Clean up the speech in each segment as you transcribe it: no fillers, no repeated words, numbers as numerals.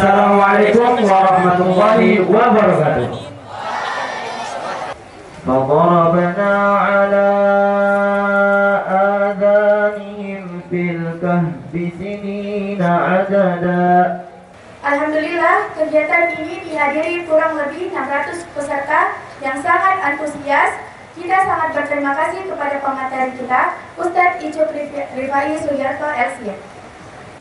Assalamualaikum warahmatullahi wabarakatuh. فضربنا على آذانهم في الكهف سنين عددا. Alhamdulillah, kegiatan ini dihadiri kurang lebih 600 peserta yang sangat antusias. Kita sangat berterima kasih kepada pemateri kita, Ustadz Icuk Rifai Suyarto LC.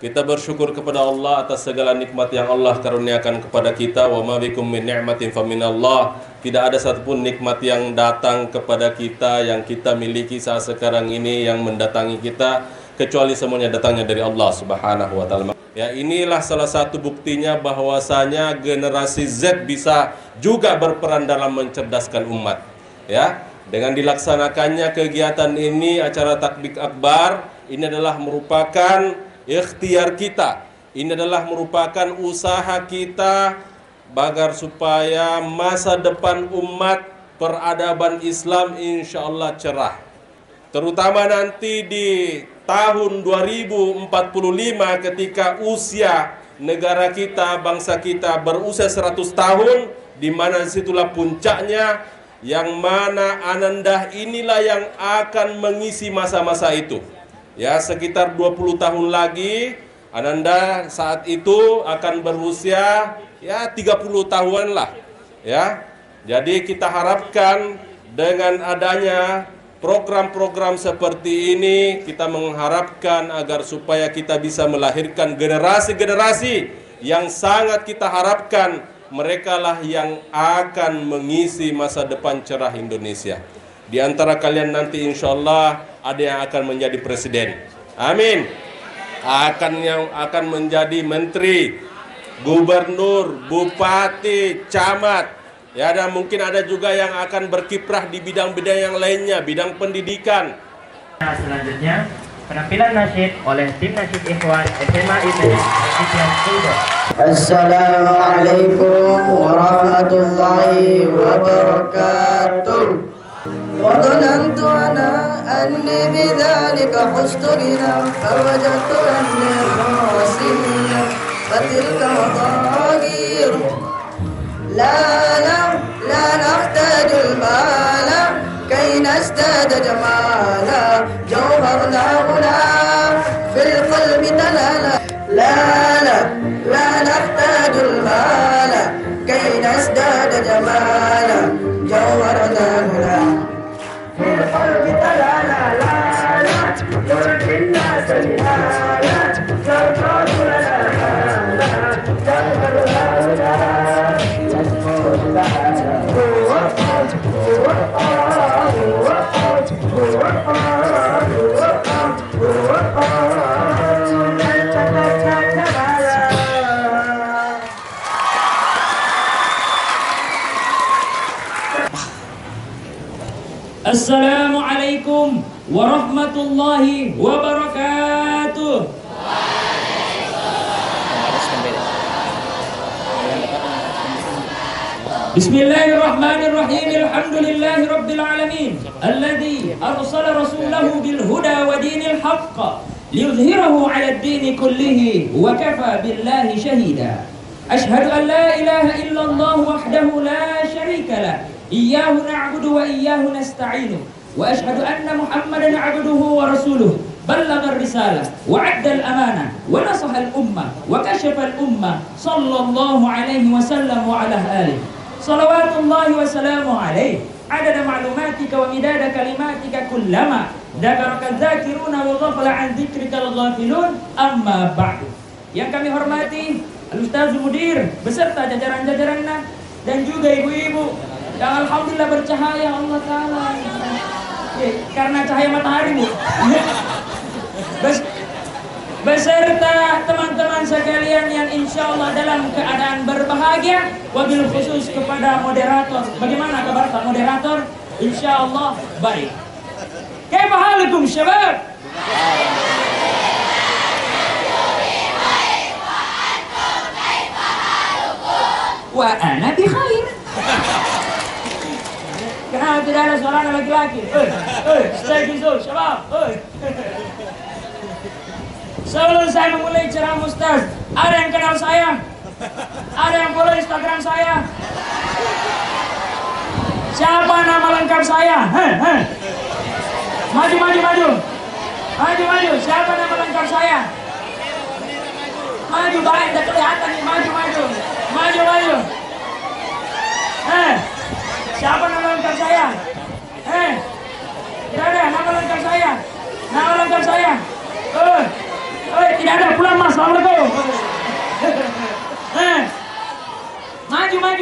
Kita bersyukur kepada Allah atas segala nikmat yang Allah karuniakan kepada kita. Wa ma bikum min ni'matin faminallah. Tidak ada satupun nikmat yang datang kepada kita, yang kita miliki saat sekarang ini, yang mendatangi kita, kecuali semuanya datangnya dari Allah Subhanahu wa taala. Ya, inilah salah satu buktinya bahwasanya generasi Z bisa juga berperan dalam mencerdaskan umat. Ya, dengan dilaksanakannya kegiatan ini, acara Takbik Akbar, ini adalah merupakan ikhtiar kita. Ini adalah merupakan usaha kita agar supaya masa depan umat peradaban Islam insya Allah cerah. Terutama nanti di tahun 2045 ketika usia negara kita, bangsa kita berusia 100 tahun, di mana disitulah puncaknya, yang mana Ananda inilah yang akan mengisi masa-masa itu. Ya, sekitar 20 tahun lagi Ananda saat itu akan berusia ya 30 tahunan lah. Ya. Jadi kita harapkan dengan adanya program-program seperti ini, kita mengharapkan agar supaya kita bisa melahirkan generasi-generasi yang sangat kita harapkan mereka lah yang akan mengisi masa depan cerah Indonesia. Di antara kalian nanti insya Allah ada yang akan menjadi presiden. Amin. Yang akan menjadi menteri, gubernur, bupati, camat. Ya, dan mungkin ada juga yang akan berkiprah di bidang-bidang yang lainnya, bidang pendidikan. Nah, selanjutnya penampilan nasyid oleh tim nasyid Ikhwan SMA ITS Islam Studio. Assalamualaikum warahmatullahi wabarakatuh. وظننت أنا أني بذلك حزت غنى فوجدت أني خاسرا فتلك مضاغير لا نحتاج المال كي نزداد جمالا جوهرنا هنا في القلب تلالا لا نحتاج المال كي نزداد جمالا جوهرنا هنا في القلب تلالا يرضي الناس بهالا ترقص لنا Assalamualaikum warahmatullahi wabarakatuh. Bismillahirrahmanirrahim. Alhamdulillahi rabbil alamin. Alladzi arsala rasulahu bil huda wa dinil haqq liyudhhirahu 'ala ad-din kullihi wa kafa billahi shahida. Ashhadu an la ilaha illallah wahdahu la syarika lah. Iyyahu na'budu wa iyyahu nasta'inu. Wa ashhadu anna Muhammadan 'abduhu wa rasuluh. Ballagha ar-risalah wa 'adda al-amanah wa nasaha al-ummah wa kashafa al-ummah sallallahu alaihi wasallam wa ala alihi. Salawatullahi wa salamu alaihi. Adada ma'lumatika wa midada kalimatika kullama dzakaraka dzakiruna wa ghafala 'an dzikrika al-ghafilun. Amma ba'du. Yang kami hormati Al-Ustaz Mudir beserta jajaran-jajarannya dan juga ibu-ibu yang alhamdulillah bercahaya Allah Ta'ala karena cahaya matahari Bu. Beserta teman-teman sekalian yang insya Allah dalam keadaan berbahagia, wabil khusus kepada moderator. Bagaimana kabar Pak moderator? Insya Allah baik. Kaifa halukum syabab? Wa ana bi khair. Kenapa tidak ada suara laki-laki? Stay bizul, syabab. Sebelum saya memulai ceramah Ustaz, ada yang kenal saya? Ada yang follow Instagram saya? Siapa nama lengkap saya? Maju. Siapa nama lengkap saya? Maju, baik, udah kelihatan nih. Maju. Siapa nama lengkap saya? Tidak ada nama lengkap saya. Tidak ada, pulang mas. Assalamualaikum.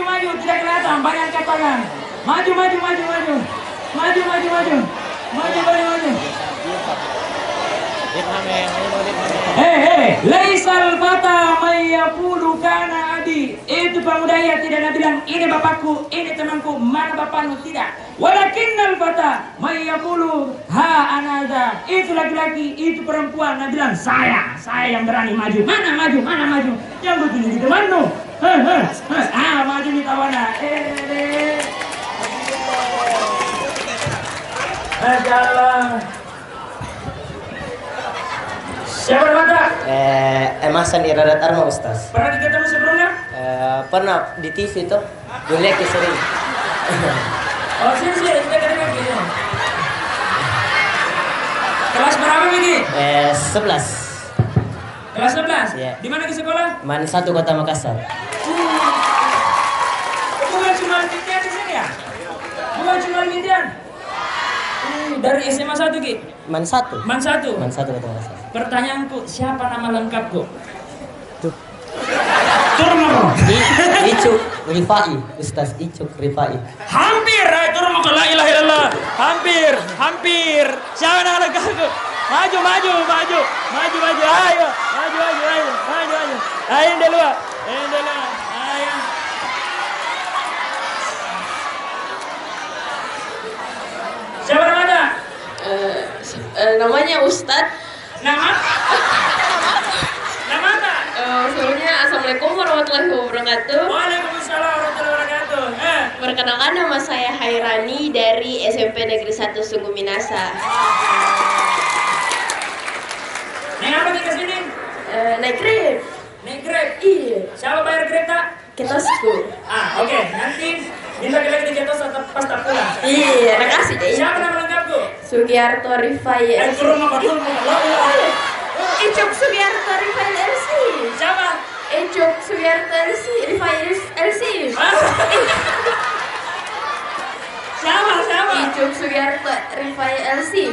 Maju, tidak kelihatan, banyak angkat tangan. Maju. Laisal fata mayyaqulu kana abi. Itu pemuda yang tidak bilang ini bapakku, ini temanku, mana bapakmu, tidak. Walakinnal fata mayyaqulu ha anaza. Itu laki-laki, itu perempuan yang bilang saya yang berani maju. Mana maju. Yang begini temanmu. Maju nih tawana. Masya Allah. Siapa namanya? Emasan Iradat Arma Ustaz. Pernah ketemu sebelumnya? Pernah di TV tuh. Boleh sering. Oh sini kita dengar gitu. Kelas berapa ini? 11. Kelas 11? Iya. Di mana ke sekolah? Man 1 Kota Makassar. Bukan cuma Mintian di sini ya? Bukan cuma Mintian? Dari SMA 1 Ki? Man 1. Man 1? Man 1 Kota Makassar. Pertanyaanku, siapa nama lengkapku? Tuh. Turmo. Icuk Rifai, Ustaz Icuk Rifai. Hampir, Turmo la ilaha illallah. Hampir. Siapa nama lengkapku? Maju. Ayo. Maju. Ayo dulu. Ayo. Siapa namanya? Namanya Ustadz. Nama? Sebelumnya Assalamualaikum warahmatullahi wabarakatuh. Waalaikumsalam warahmatullahi wabarakatuh. Perkenalkan, nama saya Hairani dari SMP Negeri 1 Sungguh Minasa. Naik apa ke sini? Naik Grab. Naik Grab? Iya. Siapa bayar Grab tak? Ketosku. Oke. Nanti bisa lagi di ketos atau pas tak pulang. Iya, makasih deh. Siapa nama lengkapku? Sugiarto Rifai. Turun mau. Icuk Sugiarto Rifai LC. Siapa? Icuk Sugiarto LC. Rifai LC. Siapa? Icuk Sugiarto Rifai LC.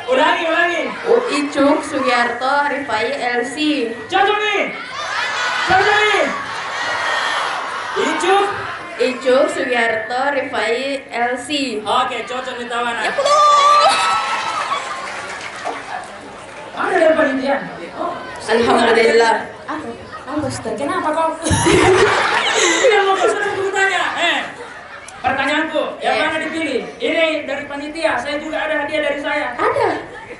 Ulangi. Icuk Sugiarto Rifai LC. Cocok nih. Icuk Sugiarto Rifai LC. Oke, cocok nih tawanan. Ya Allah. Ada dari panitia? Alhamdulillah. Apa Ustaz? Kenapa kau? Yang mau kau suruh tanya. Pertanyaanku, yang mana dipilih? Ini dari panitia, saya juga ada hadiah dari saya. Ada.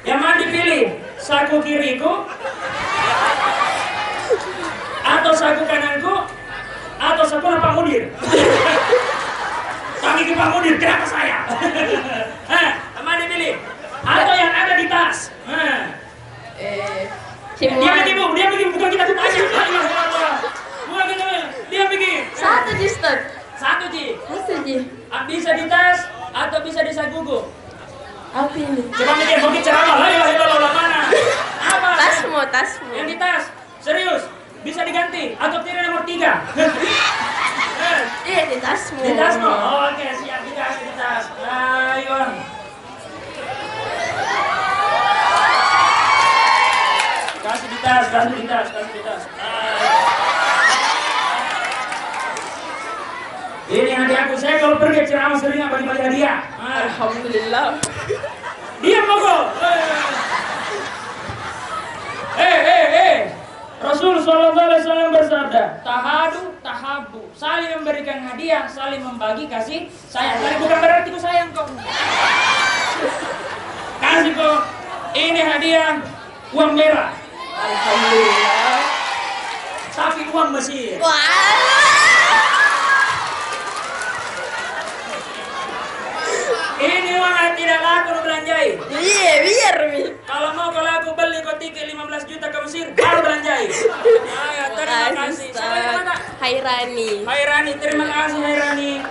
Yang mana dipilih? Saku kiriku? Atau saku kananku? Atau saku Pak Mudir? Kaki ke Pak Mudir, kenapa saya? Yang mana dipilih? Atau yang ada di tas? Dia bikin, bukan kita tanya. Bukan kita, dia bikin. Satu Ustaz. Satu Ji. Bisa di tas atau bisa di sakuku? Apa ini? Coba mikir, mungkin ceramah. Ayo, mana? Apa? Tasmu. Yang di tas, serius. Bisa diganti atau pilih nomor 3? Iya, di tasmu. Di tasmu? Oke, siap, dikasih di tas. Ayo. Kasih di tas. Ini hadiah aku. Saya kalau pergi ceramah sering bagi-bagi hadiah. Alhamdulillah. Diam kok. Rasul sallallahu alaihi wasallam bersabda, tahabu, saling memberikan hadiah, saling membagi kasih sayang. Tapi bukan berarti ku sayang kau. Kasih kau. Ini hadiah uang merah. Alhamdulillah. Tapi uang Mesir. Ini uang yang tidak laku lu belanjai. Iya, biar Mi. Kalau mau aku beli kau tiket 15 juta ke Mesir, baru belanjai. Ayo, terima kasih. Siapa yang mana? Hairani. Hairani, terima kasih Hairani.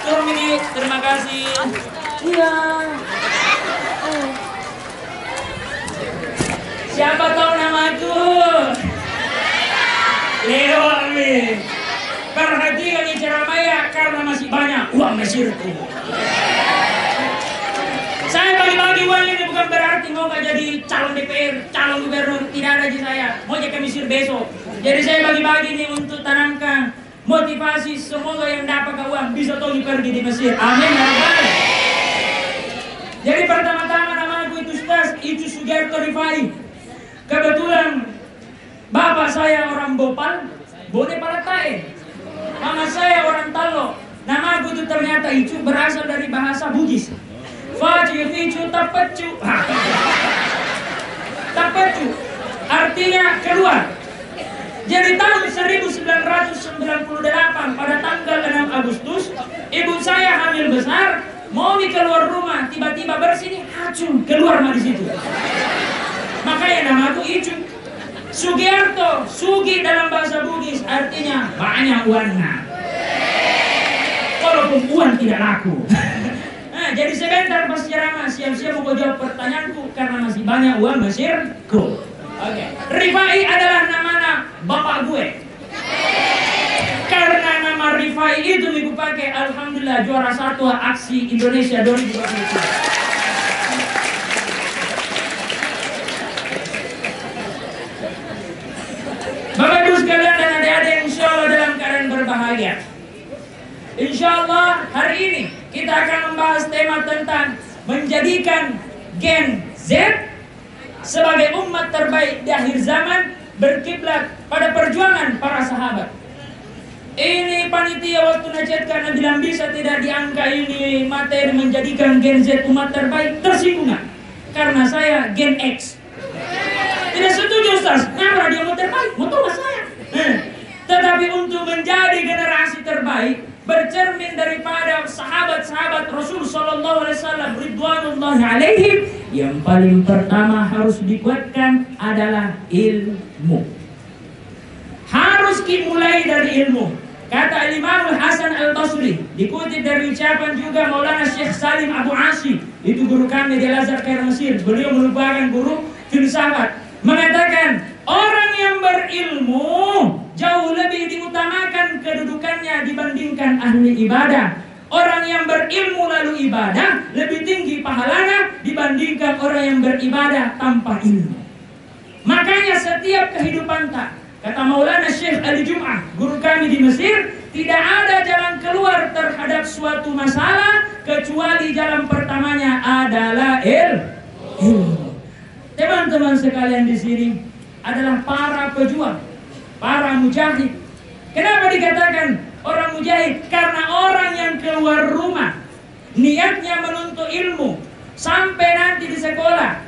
Turun ini, terima kasih. Iya. Siapa tahu namaku? Leo Amin. Perhatikan ini Ceramaya karena masih banyak uang Mesirku. Saya bagi-bagi uang ini bukan berarti mau nggak jadi calon DPR, calon gubernur, tidak ada di saya. Mau jadi ke Mesir besok. Jadi saya bagi-bagi ini untuk tanamkan motivasi semoga yang dapat uang bisa pergi di Mesir. Amin ya Rabbal. Jadi pertama-tama nama aku itu Ustaz Icu Sugiarto Rifai. Kebetulan bapak saya orang Bopal, Bone Palatae. Mama saya orang Talo. Nama aku itu ternyata Icu berasal dari bahasa Bugis. Faji Icu Tapecu. Tapecu artinya keluar. Jadi tahun 1998 pada tanggal 6 Agustus, ibu saya hamil besar, mau keluar rumah, tiba-tiba bersini, hacung, keluar di situ. Makanya nama aku Icu. Sugiarto, Sugi dalam bahasa Bugis artinya banyak uangnya. Walaupun uang tidak laku. Nah, jadi sebentar pas ceramah siap-siap mau jawab pertanyaanku karena masih banyak uang Mesirku. Oke. Rifai adalah nama bapak gue. Karena nama Rifai itu ibu pakai, alhamdulillah juara 1 aksi Indonesia 2023. Bapak Ibu sekalian dan adik-adik, insya Allah dalam keadaan berbahagia. Insya Allah hari ini kita akan membahas tema tentang menjadikan Gen Z sebagai umat terbaik di akhir zaman berkiblat pada perjuangan para sahabat. Ini panitia waktu Najat karena bilang bisa tidak diangka ini materi menjadikan Gen Z umat terbaik, tersinggung nggak? Karena saya Gen X. Tidak setuju Ustaz, kenapa dia mau terbaik? Mau tahu saya. Tetapi untuk menjadi generasi terbaik bercermin daripada sahabat-sahabat Rasul Sallallahu Alaihi Wasallam Ridwanullahi Alaihim, yang paling pertama harus dikuatkan adalah ilmu. Harus dimulai dari ilmu. Kata Imam Hasan Al-Basri, dikutip dari ucapan juga Maulana Syekh Salim Abu Asyib, itu guru kami di Al-Azhar Kairo Mesir. Beliau merupakan guru filsafat, mengatakan orang yang berilmu jauh lebih diutamakan kedudukannya dibandingkan ahli ibadah. Orang yang berilmu lalu ibadah lebih tinggi pahalanya dibandingkan orang yang beribadah tanpa ilmu. Makanya setiap kehidupan tak, kata Maulana Syekh Ali-Jum'ah, guru kami di Mesir, tidak ada jalan keluar terhadap suatu masalah kecuali jalan pertamanya adalah ilmu. Teman-teman sekalian di sini adalah para pejuang, para mujahid. Kenapa dikatakan orang mujahid? Karena orang yang keluar rumah niatnya menuntut ilmu sampai nanti di sekolah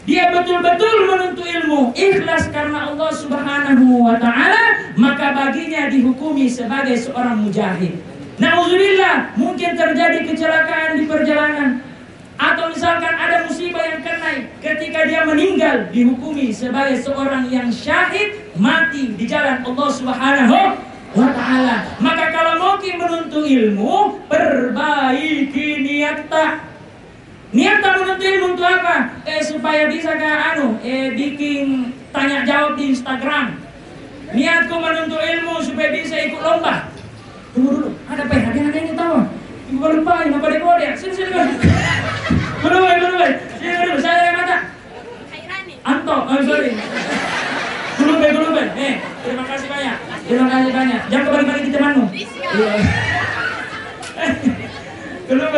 dia betul-betul menuntut ilmu ikhlas karena Allah Subhanahu wa Ta'ala, maka baginya dihukumi sebagai seorang mujahid. Nauzubillah, mungkin terjadi kecelakaan di perjalanan, atau misalkan ada musibah yang kena, ketika dia meninggal dihukumi sebagai seorang yang syahid mati di jalan Allah Subhanahu wa Ta'ala. Maka kalau mau menuntut ilmu, perbaiki niat tak. Niat tak menuntut ilmu untuk apa? Supaya bisa bikin tanya jawab di Instagram. Niatku menuntut ilmu supaya bisa ikut lomba. Tunggu dulu, ada apa? Ada yang tahu? Ibu lupa, apa dia kode? Sini. Belum. Sini dulu, saya yang mata. Anto, sorry. Belum. Terima kasih banyak. Jangan kembali di temanmu. Belum.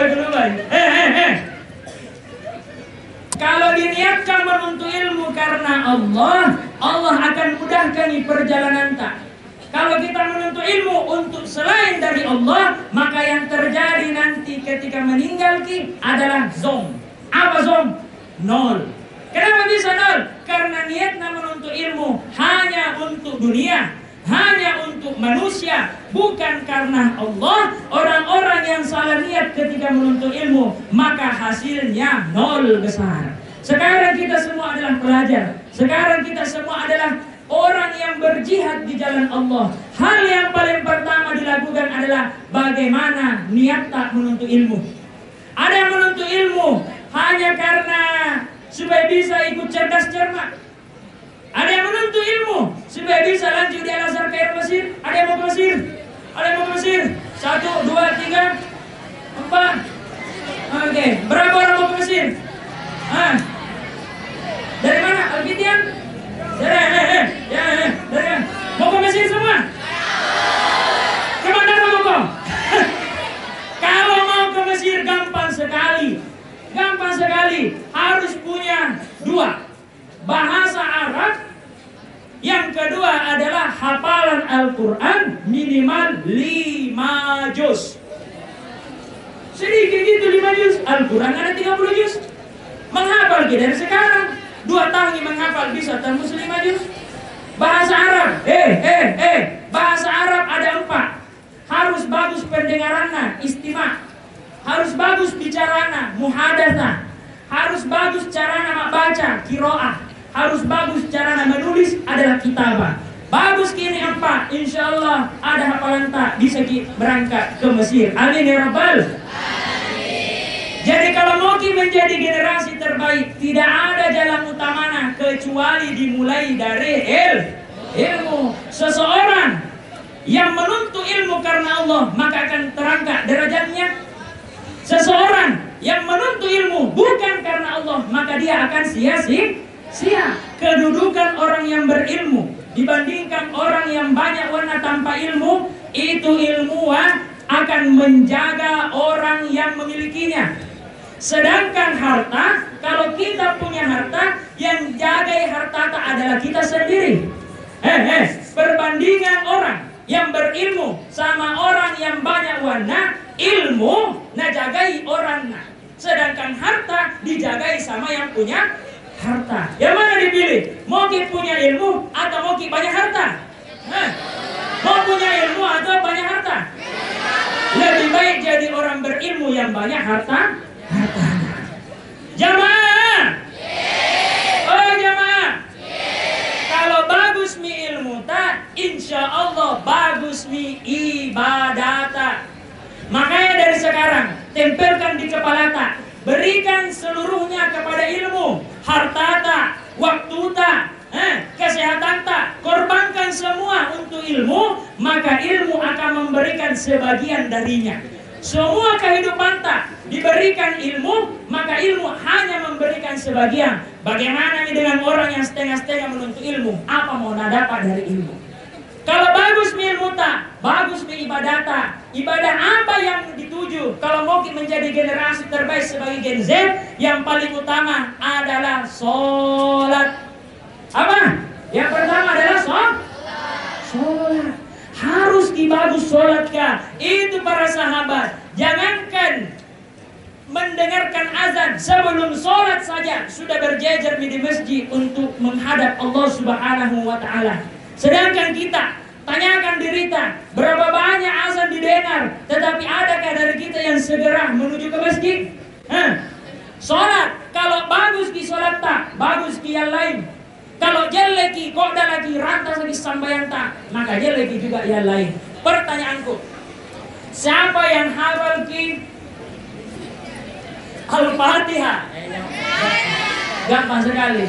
Kalau diniatkan menuntut ilmu karena Allah akan mudahkan perjalanan tak. Kalau kita menuntut ilmu untuk selain dari Allah, maka yang terjadi nanti ketika meninggal adalah zom. Apa zom? Nol. Kenapa bisa nol? Karena niatnya menuntut ilmu hanya untuk dunia, hanya untuk manusia, bukan karena Allah. Orang-orang yang salah niat ketika menuntut ilmu, maka hasilnya nol besar. Sekarang kita semua adalah pelajar. Sekarang kita semua adalah orang yang berjihad di jalan Allah, hal yang paling pertama dilakukan adalah bagaimana niat tak menuntut ilmu. Ada yang menuntut ilmu hanya karena supaya bisa ikut cerdas cermat. Ada yang menuntut ilmu supaya bisa lanjut di Al-Azhar ke Mesir. Ada yang mau ke Mesir? Ada yang mau ke Mesir? 1, 2, 3, 4. Oke, berapa orang mau ke Mesir? Dari mana? Alfitian? Dari mana? Mau ke Mesir semua? Kemana mau kau? Kalau mau ke Mesir gampang sekali. Gampang sekali. Harus punya 2. Bahasa Arab. Yang kedua adalah hafalan Al-Quran minimal 5 juz. Sedikit gitu 5 juz. Al-Quran ada 30 juz. Menghafal kita dari sekarang 2 tahun menghafal bisa tembus 5 juz. Bahasa Arab. Bahasa Arab ada 4. Harus bagus pendengarannya, istima'. Harus bagus bicaranya, muhadatsah. Harus bagus caranya baca, qiraah. Harus bagus caranya menulis adalah kitabah. Bagus kini 4. Insyaallah ada hafalan tak bisa berangkat ke Mesir. Amin ya rabbal. Jadi kalau mau menjadi generasi terbaik, tidak ada jalan utamanya kecuali dimulai dari ilmu. Seseorang yang menuntut ilmu karena Allah maka akan terangkat derajatnya. Seseorang yang menuntut ilmu bukan karena Allah maka dia akan sia-sia. Kedudukan orang yang berilmu dibandingkan orang yang banyak warna tanpa ilmu, itu ilmuwan akan menjaga orang yang memilikinya. Sedangkan harta, kalau kita punya harta, yang jagai harta adalah kita sendiri. Perbandingan orang yang berilmu sama orang yang banyak warna, ilmu najagai orangnya. Sedangkan harta dijagai sama yang punya harta. Yang mana dipilih? Mau punya ilmu atau mau banyak harta? Mau punya ilmu atau banyak harta? Lebih baik jadi orang berilmu yang banyak harta. Jamaah. Oh jamaah. Kalau bagus mi ilmu ta, insya Allah bagus mi ibadata. Makanya dari sekarang tempelkan di kepala ta, berikan seluruhnya kepada ilmu, harta ta, waktu ta, kesehatan ta, korbankan semua untuk ilmu, maka ilmu akan memberikan sebagian darinya. Semua kehidupan tak diberikan ilmu, maka ilmu hanya memberikan sebagian. Bagaimana nih dengan orang yang setengah-setengah menuntut ilmu? Apa mau dapat dari ilmu? Kalau bagus ilmu tak, bagus ibadah tak. Ibadah apa yang dituju? Kalau mau menjadi generasi terbaik sebagai Gen Z, yang paling utama adalah sholat. Apa? Yang pertama adalah sholat. Harus dibagus sholatkah? Itu para sahabat. Jangankan mendengarkan azan, sebelum sholat saja sudah berjejer di masjid untuk menghadap Allah Subhanahu wa Ta'ala. Sedangkan kita tanyakan diri kita, berapa banyak azan didengar, tetapi adakah dari kita yang segera menuju ke masjid? Sholat, kalau bagus di sholat tak, bagus di yang lain. Kalau jeleki, kok dah lagi rantas lagi sambayan tak, maka jeleki juga yang lain. Pertanyaanku, siapa yang hafal ki Al-Fatihah? Gampang sekali.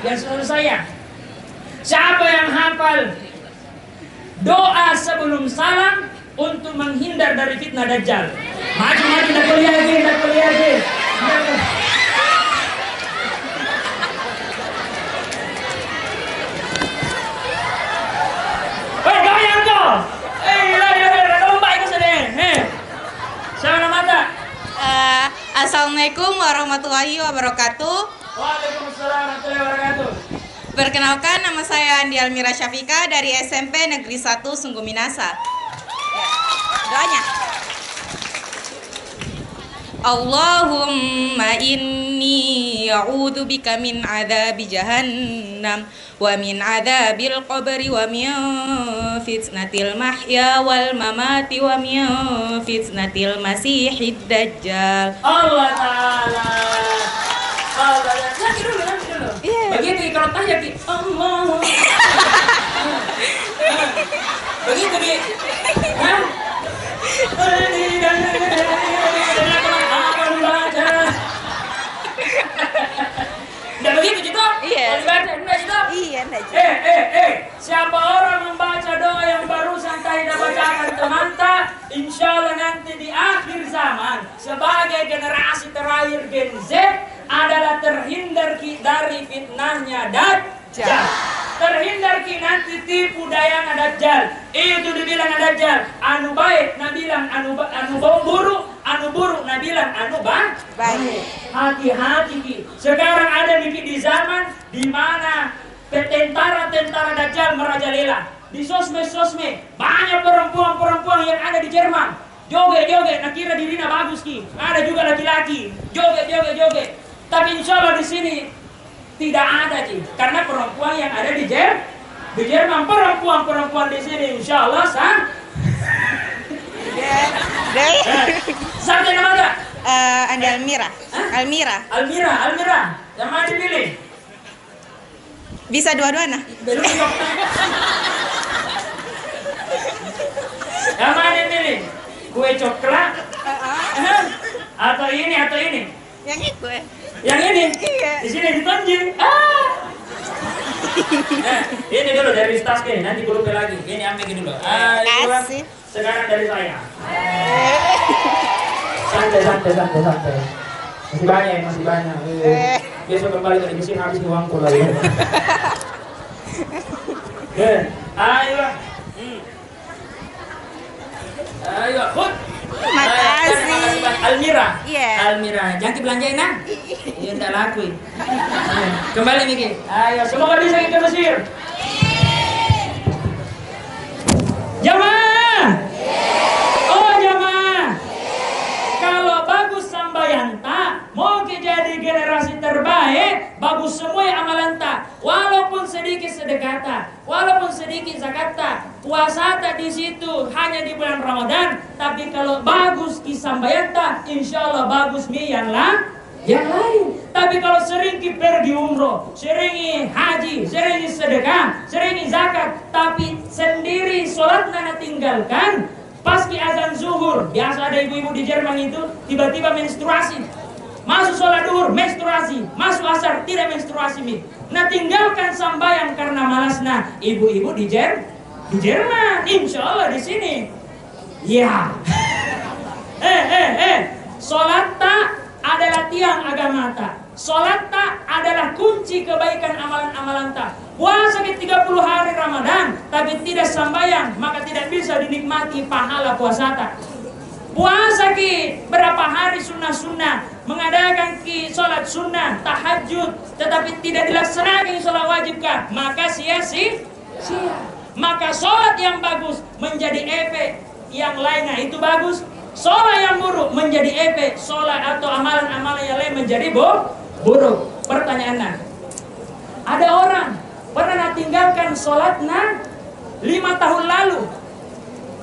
Yang suruh saya. Siapa yang hafal doa sebelum salam untuk menghindar dari fitnah Dajjal? Maju, dah kuliah lagi. Assalamualaikum warahmatullahi wabarakatuh. Waalaikumsalam warahmatullahi wabarakatuh. Perkenalkan, nama saya Andi Almira Syafika dari SMP Negeri 1 Sungguh Minasa. Doanya. Allahumma inni a'udzubika min adzabi jahannam wa min adzabil qabri wa min fitnatil mahya wal mamati wa min fitnatil masihid dajjal. Allah Ta'ala. Lagi dulu. Yeah. Begitu kalau tahiyat ki Allah. Begitu Ki. Hah? Tidak begitu Cito? Iya. Kalau dibaca, enggak Cito? Iya, enggak. Siapa orang membaca doa yang barusan tadi bacakan teman-teman, insya Allah nanti di akhir zaman sebagai generasi terakhir Gen Z adalah terhindar dari fitnahnya Dajjal. Terhindar ki nanti tipu daya Dajjal. Itu dibilang Dajjal anu baik, nah bilang anu buruk, anu buruk, nah bilang anu baik. Hati-hati ki. Sekarang ada di zaman di mana tentara-tentara Dajjal merajalela. Di sosmed banyak perempuan-perempuan yang ada di Jerman. Joget-joget, nak kira dirinya bagus ki. Ada juga laki-laki joget. Tapi insya Allah di sini tidak ada Ci, karena perempuan yang ada di Jerman, perempuan di sini insya Allah Sampai nama enggak? Ada Almira. Almira. Yang mana dipilih? Bisa dua-duanya. Yang mana dipilih? Kue coklat? Atau ini? Yang itu ya. Yang ini? Iya. Di sini ditonjol. Nah, ini dulu dari Staske, nanti gue lupa lagi. Ini ambil dulu. Kasih. Sekarang dari saya. Santai. Masih banyak. Besok kembali dari mesin habis uangku lagi. Ayo, Hud. Makasih. Almira. Iya. Almira, jangan dibelanjain nah. Iya, enggak laku. Kembali Miki. Ayo, semoga bisa ke Mesir. Jamaah. Oh, jamaah. Kalau bagus sambayanta, mau jadi generasi terbaik, bagus semua amalan tak. Walaupun sedikit sedekata, walaupun sedikit zakata, puasa tak di situ hanya di bulan Ramadan, tapi kalau bagus kisambayanta, insya Allah bagus mi yang lain. Tapi kalau sering pergi umroh, sering haji, sering sedekah, sering zakat, tapi sendiri sholat nana tinggalkan, pas ki azan zuhur, biasa ada ibu-ibu di Jerman itu tiba-tiba menstruasi. Masuk sholat duhur, menstruasi. Masuk asar, tidak menstruasi. Nah, tinggalkan sambayang karena malas. Nah, ibu-ibu di Jerman, insya Allah di sini. Ya. Sholat tak adalah tiang agama tak. Sholat tak adalah kunci kebaikan amalan-amalan tak. Puasa ke 30 hari Ramadan, tapi tidak sambayang, maka tidak bisa dinikmati pahala puasa tak. Puasa ki berapa hari sunnah-sunnah, mengadakan ki sholat sunnah, tahajud, tetapi tidak dilaksanakan sholat wajib kah? Maka sia-sia. Maka sholat yang bagus menjadi efek yang lainnya itu bagus. Sholat yang buruk menjadi efek sholat atau amalan-amalan yang lain menjadi buruk. Pertanyaannya, ada orang pernah tinggalkan sholatnya 5 tahun lalu,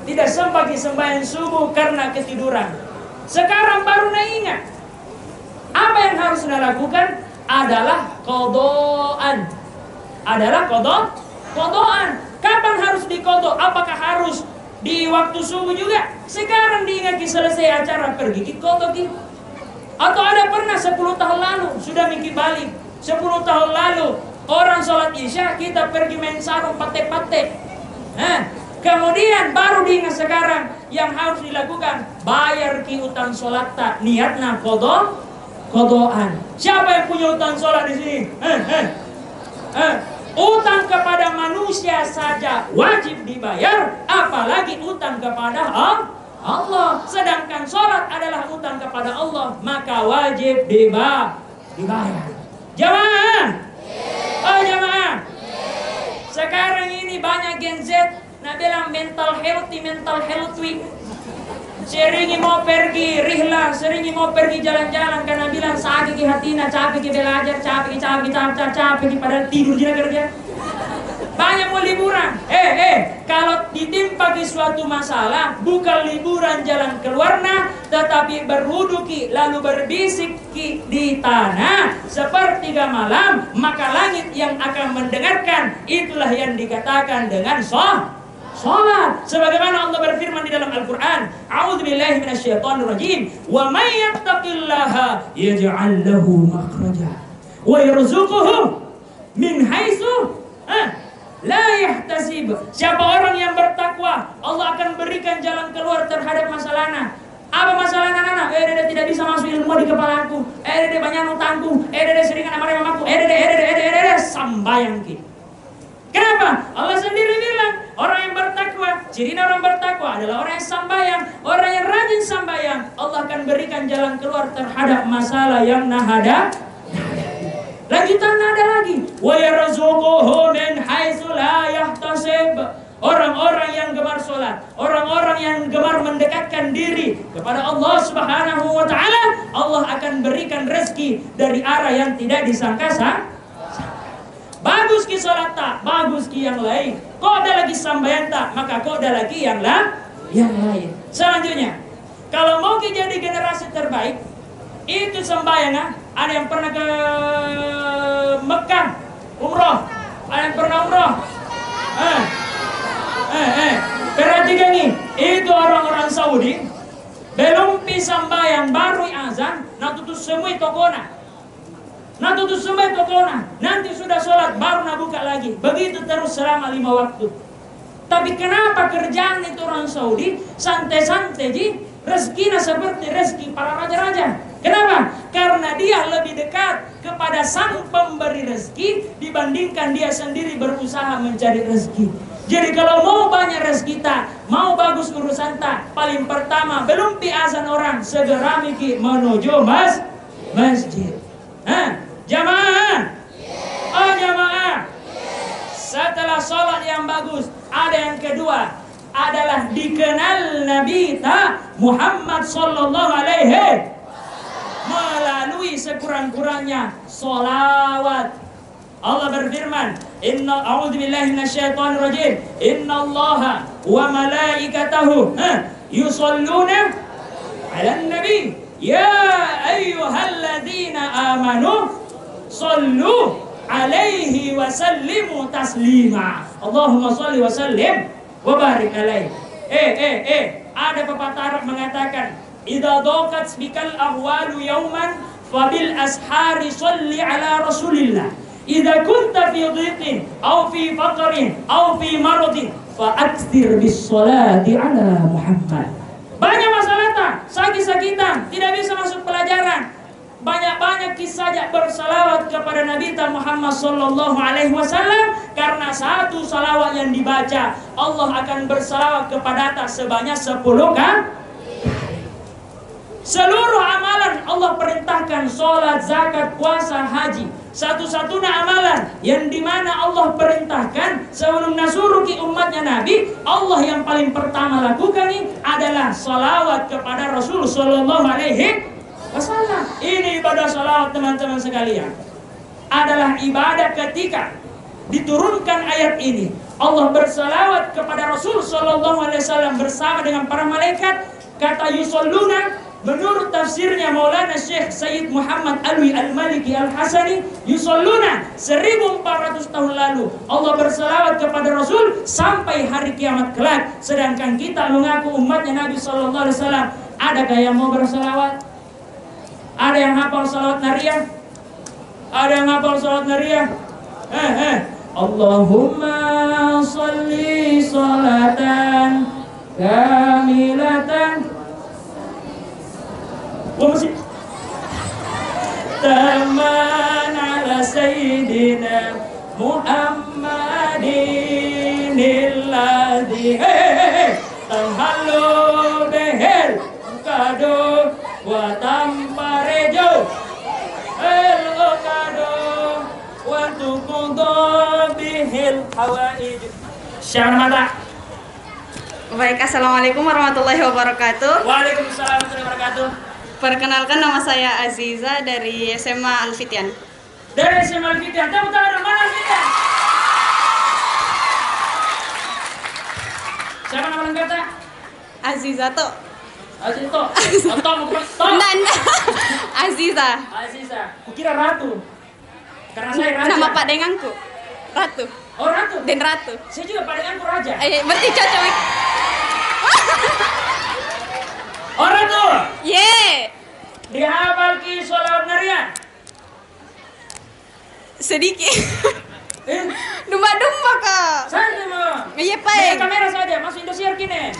tidak sempat sembahyang subuh karena ketiduran. Sekarang baru ingat. Apa yang harus dilakukan adalah qadaan. Kapan harus diqada? Apakah harus di waktu subuh juga? Sekarang diingat selesai acara pergi ki qada ki. Atau ada pernah 10 tahun lalu sudah mikir balik. 10 tahun lalu orang sholat isya kita pergi main sarung pate-pate. Kemudian baru diingat sekarang yang harus dilakukan bayar ki utang sholat tak, niatna qadaan. Siapa yang punya utang sholat di sini? Utang kepada manusia saja wajib dibayar, apalagi utang kepada Allah. Sedangkan sholat adalah utang kepada Allah, maka wajib dibayar. Jamaah. Oh jamaah. Sekarang ini banyak Gen Z nah bilang mental health week. Seringi mau pergi rihla, seringi mau pergi jalan-jalan karena bilang sakit ki hatina, capek ki belajar, capek ki padahal tidur dia kerja. banyak mau liburan. Kalau ditimpa di suatu masalah, bukan liburan jalan keluarna, tetapi berwuduki lalu berbisik di tanah sepertiga malam, maka langit yang akan mendengarkan. Itulah yang dikatakan dengan salat. Sebagaimana Allah berfirman di dalam Al-Qur'an, A'udzubillahi minasyaitonirrajim, "Wa may yattaqillaha yaj'al lahu makhraja wa yarzuquhu min haitsu la yahtasib." Siapa orang yang bertakwa, Allah akan berikan jalan keluar terhadap masalahnya. Apa masalahnya anak? Dia tidak bisa masuk ilmu di kepala aku. Dia banyak utangku. Dia seringan sama mamaku. Sambayang ki. Kenapa? Allah sendiri bilang, orang yang bertakwa, ciri orang bertakwa adalah orang yang sambayang. Orang yang rajin sambayang, Allah akan berikan jalan keluar terhadap masalah yang nahada. Lanjutan ada lagi, wa yarzuquhu min haitsu la yahtasib. Orang-orang yang gemar sholat, orang-orang yang gemar mendekatkan diri kepada Allah Subhanahu wa taala, Allah akan berikan rezeki dari arah yang tidak disangka-sangka. Bagus ki sholat tak, bagus ki yang lain. Kok ada lagi sambayan tak, maka kok ada lagi yang lain. Selanjutnya, kalau mau ki jadi generasi terbaik, itu sembahyang. Ada yang pernah ke Mekah umroh? Ada yang pernah umroh? Perhatikan nih, itu orang-orang Saudi belum bisa sembahyang baru azan, nah tutup semua tokona. Nanti sudah sholat baru nak buka lagi. Begitu terus selama 5 waktu. Tapi kenapa kerjaan itu orang Saudi santai-santai ji? Rezekinya seperti rezeki para raja-raja. Kenapa? Karena dia lebih dekat kepada sang pemberi rezeki dibandingkan dia sendiri berusaha mencari rezeki. Jadi kalau mau banyak rezeki tak, mau bagus urusan tak, paling pertama belum piazan orang segera mikir menuju masjid. Jamaah. Jamaah. Setelah sholat yang bagus, ada yang kedua adalah dikenal Nabi Muhammad sallallahu alaihi melalui sekurang-kurangnya sholawat. Allah berfirman, a'udzubillahi minasyaitonirrajim, innallaha wa malaikatahu yusholluna 'alan nabi ya ayyuhalladzina amanu shollu 'alaihi wa sallimu taslima. Allahumma sholli wa sallim wa barik alaihi. Ada pepatah Arab mengatakan, idza daqat bikal ahwalu yawman fabil ashari sholli ala rasulillah. Idza kunta fi dhiqin aw fi faqrin aw fi maradin fa aktsir bis sholati ala Muhammad. Banyak masalah tak, sakit-sakitan, tidak bisa masuk pelajaran. Banyak-banyak saja bersalawat kepada Nabi Muhammad sallallahu alaihi wasallam, karena satu salawat yang dibaca Allah akan bersalawat kepada sebanyak 10 kali. Seluruh amalan Allah perintahkan, sholat, zakat, puasa, haji. Satu-satunya amalan yang dimana Allah perintahkan sebelum nasuruki umatnya Nabi, Allah yang paling pertama lakukan ini adalah salawat kepada Rasul sallallahu alaihi wasallam. Ini ibadah salawat teman-teman sekalian, adalah ibadah ketika diturunkan ayat ini. Allah bersalawat kepada Rasul sallallahu alaihi wasallam bersama dengan para malaikat. Kata yusalluna, menurut tafsirnya Maulana Syekh Sayyid Muhammad Alwi Al-Maliki Al-Hasani, yusalluna 1400 tahun lalu Allah bersalawat kepada Rasul sampai hari kiamat kelak. Sedangkan kita mengaku umatnya Nabi sallallahu alaihi wasallam. Adakah yang mau bersalawat? Ada yang hafal salawat nariyah? Ada yang hafal salawat nariyah? Allahumma sholli sholatan kamilatan taman ala sayyidina Muhammadin alladhi tanhalu behel kado wa tamparejo el kado wa tukudo bihil hawaij. Syahran mata. Baik, assalamualaikum warahmatullahi wabarakatuh. Waalaikumsalam warahmatullahi wabarakatuh. Perkenalkan, nama saya Aziza dari SMA Al-Fityan. Dari SMA Al-Fityan. Tepuk tangan, mana Al-Fityan? Siapa nama lengkapnya? Azizato. Azito. Enggak. Aziza. Aziza. Kukira Ratu. Karena saya raja. Nama Pak Denganku. Ratu. Oh, Ratu. Den Ratu. Saya juga Pak Denganku raja. Berarti cocok. Oh, Ratu. Ye. Dihafal ki sholawat Naria. Sedikit. Dumba-dumba kak. Santai mau. Iya Pak. Lihat kamera saja, masuk Indosiar kini.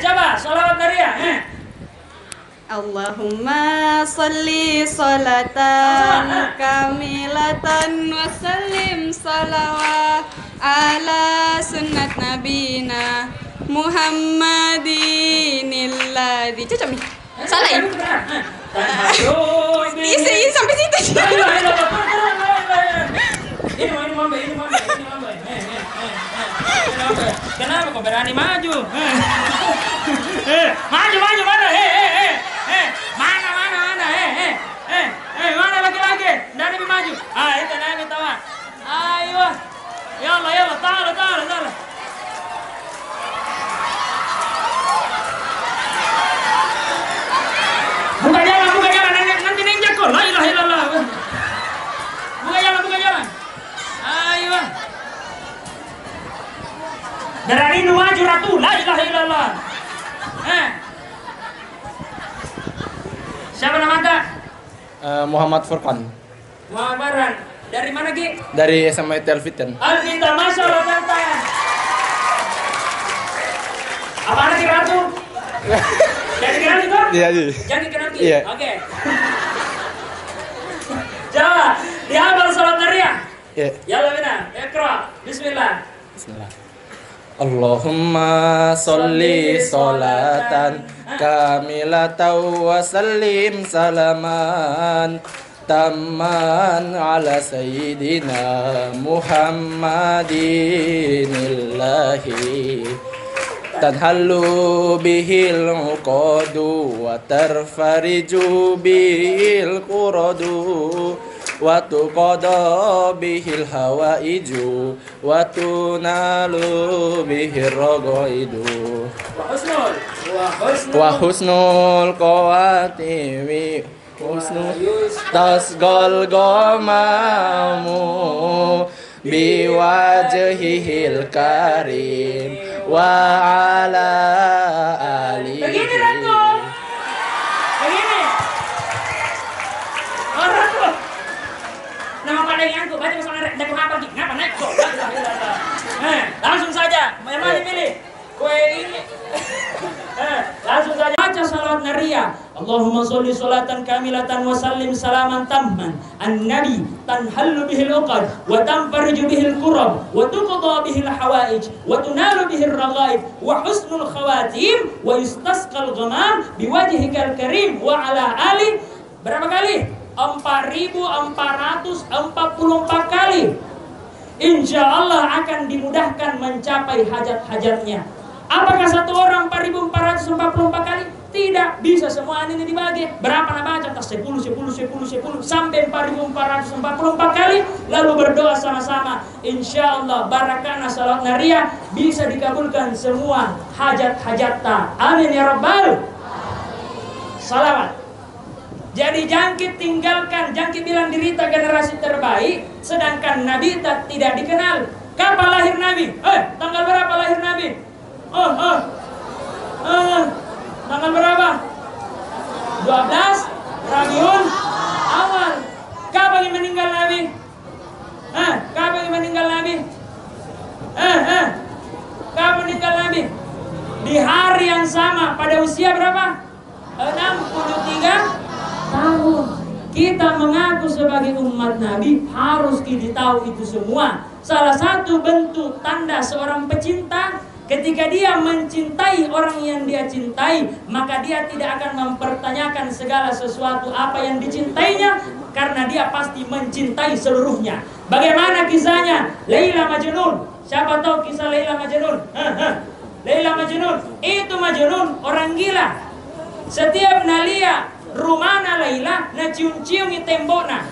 Coba sholawat Naria. Allahumma salli salatan kamilatan wa sallim salawat ala sunnat nabina Muhammadinilladzi. Cocok nih. Salah ya? Isi sampai situ. Ini mau. Kenapa kau berani maju? Maju mana? Mana? Mana laki-laki? Dari maju. Itu Nabi tawa. Ayo. Ya Allah, taala. Buka jalan, nanti ninja kok. La ilaha illallah. Buka jalan. Ayo. Berani maju Ratu, la ilaha illallah. Siapa nama Anda? Muhammad Furqan. Muhammad. Dari mana Ki? Dari SMA Al-Fitan. Al-Fitan, Masya Allah, Tanta. Apa anak Ratu? Jadi kenal itu? Iya. Jadi kenal Ki? Iya. Oke. Coba, dihafal sholat Naria. Iya. Yalla bina, ikra, bismillah. Allahumma sholli sholatan kamilatan wa sallim salaman tamman ala sayyidina Muhammadinillahi tanhallu bihil uqadu wa tarfariju bihil quradu wa tuqada bihil hawaiju wa tunalu bihir ragaidu wa husnul qawatimi husnul tasgal gamamu biwajhihil karim wa ala alihi. Begini Ratu. Begini. Oh Ratu. Nama Pak Denganku, baca bersama Deku apa lagi? Ngapa naik kok? Langsung saja. Yang mana pilih? Kue ini. Langsung saja. Baca salawat Naria. Allahumma sholli sholatan kamilatan wa sallim salaman tamman an-nabi tanhallu bihil uqad wa tanfariju bihil kurab wa tuqda bihil hawaij wa tunalu bihil raghaib wa husnul khawatim wa yustasqal ghamam biwajhikal karim wa ala ali. Berapa kali? 4.444 kali. Insya Allah akan dimudahkan mencapai hajat-hajatnya. Apakah satu orang 4.444 kali? Tidak bisa semua ini dibagi. Berapa nak baca? 10 sampai 4.444 kali. Lalu berdoa sama-sama. Insya Allah barakana salat Naria bisa dikabulkan semua hajat-hajatnya. Amin ya Rabbal. Salawat. Jadi jangkit tinggalkan, jangkit bilang dirita generasi terbaik, sedangkan Nabi tidak dikenal. Kapan lahir Nabi? Tanggal berapa lahir Nabi? Tanggal berapa? 12 Rabiul Awal. Kapan meninggal Nabi? Kapan meninggal Nabi? Kapan meninggal Nabi? Di hari yang sama, pada usia berapa? 63 tahun. Kita mengaku sebagai umat Nabi harus kita tahu itu semua. Salah satu bentuk tanda seorang pecinta, ketika dia mencintai orang yang dia cintai, maka dia tidak akan mempertanyakan segala sesuatu apa yang dicintainya, karena dia pasti mencintai seluruhnya. Bagaimana kisahnya Laila Majnun? Siapa tahu kisah Laila Majnun? Laila Majnun itu Majnun, orang gila. Setiap nalia rumana Laila na cium-ciumi tembokna.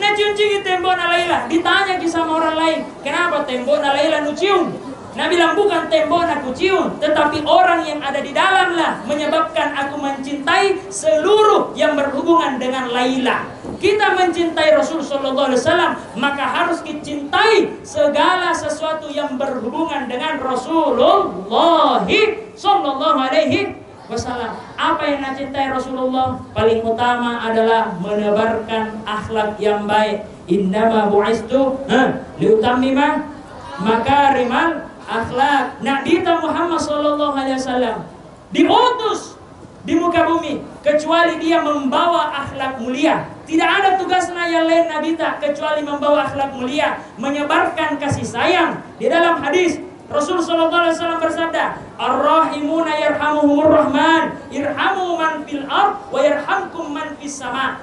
Na cium-ciumi tembokna Laila. Ditanya kisah sama orang lain, kenapa tembokna Laila nu cium? Nabi bilang bukan tembok aku cium, tetapi orang yang ada di dalamlah menyebabkan aku mencintai seluruh yang berhubungan dengan Laila. Kita mencintai Rasul sallallahu alaihi wasallam, maka harus dicintai segala sesuatu yang berhubungan dengan Rasulullah sallallahu alaihi wasallam. Apa yang nak cintai Rasulullah? Paling utama adalah menebarkan akhlak yang baik. Innama bu'istu liutammima makarimal akhlak. Nabi Muhammad sallallahu alaihi wasallam diutus di muka bumi kecuali dia membawa akhlak mulia. Tidak ada tugasnya yang lain Nabi kecuali membawa akhlak mulia, menyebarkan kasih sayang. Di dalam hadis Rasul sallallahu alaihi wasallam bersabda, "Ar-rahimuna yarhamuhumur rahman, irhamu man fil ard wa yarhamkum man fis sama."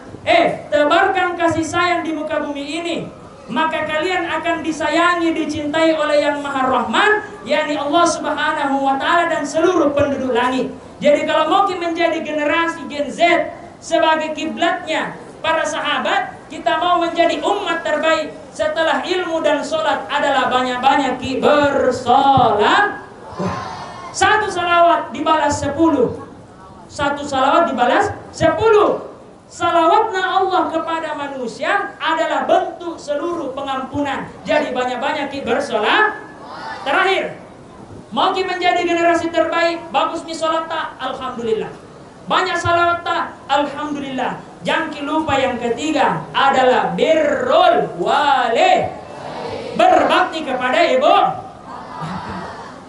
Tebarkan kasih sayang di muka bumi ini, maka kalian akan disayangi, dicintai oleh yang Maha Rahman, yakni Allah Subhanahu wa taala dan seluruh penduduk langit. Jadi kalau mau menjadi generasi Gen Z sebagai kiblatnya para sahabat, kita mau menjadi umat terbaik setelah ilmu dan sholat adalah banyak-banyak bersolat. Satu salawat dibalas 10. Satu salawat dibalas 10. Salawatna Allah kepada manusia adalah bentuk seluruh pengampunan. Jadi banyak-banyak bersolat. Terakhir, mau menjadi generasi terbaik, bagus nih sholat tak? Alhamdulillah. Banyak salawat tak? Alhamdulillah. Jangan lupa yang ketiga adalah birrul wali, berbakti kepada ibu.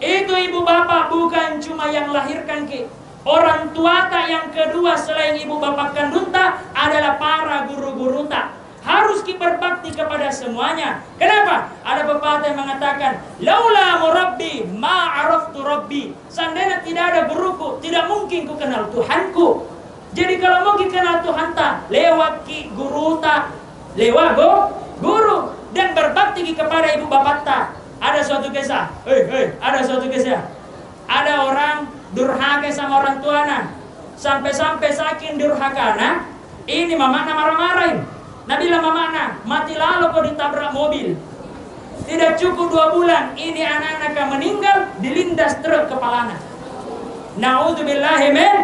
Itu ibu bapak bukan cuma yang lahirkan ke. Orang tua tak yang kedua selain ibu bapak kandung tak adalah para guru-guru tak. Harus berbakti kepada semuanya. Kenapa? Ada pepatah yang mengatakan, laula murabbi ma araftu rabbi. Seandainya tidak ada guruku, tidak mungkin ku kenal Tuhanku. Jadi kalau mau kenal Tuhan tak, lewat ki guru tak, lewat guru dan berbakti kepada ibu bapak tak. Ada suatu kisah, ada suatu kisah. Ada orang durhaka sama orang tuanya, sampai-sampai saking durhakana, ini mamana marah-marahin. Nabi bilang mamana, mati lalu kau ditabrak mobil. Tidak cukup 2 bulan, ini anak-anak akan meninggal, dilindas truk kepalanya. Naudzubillahi min.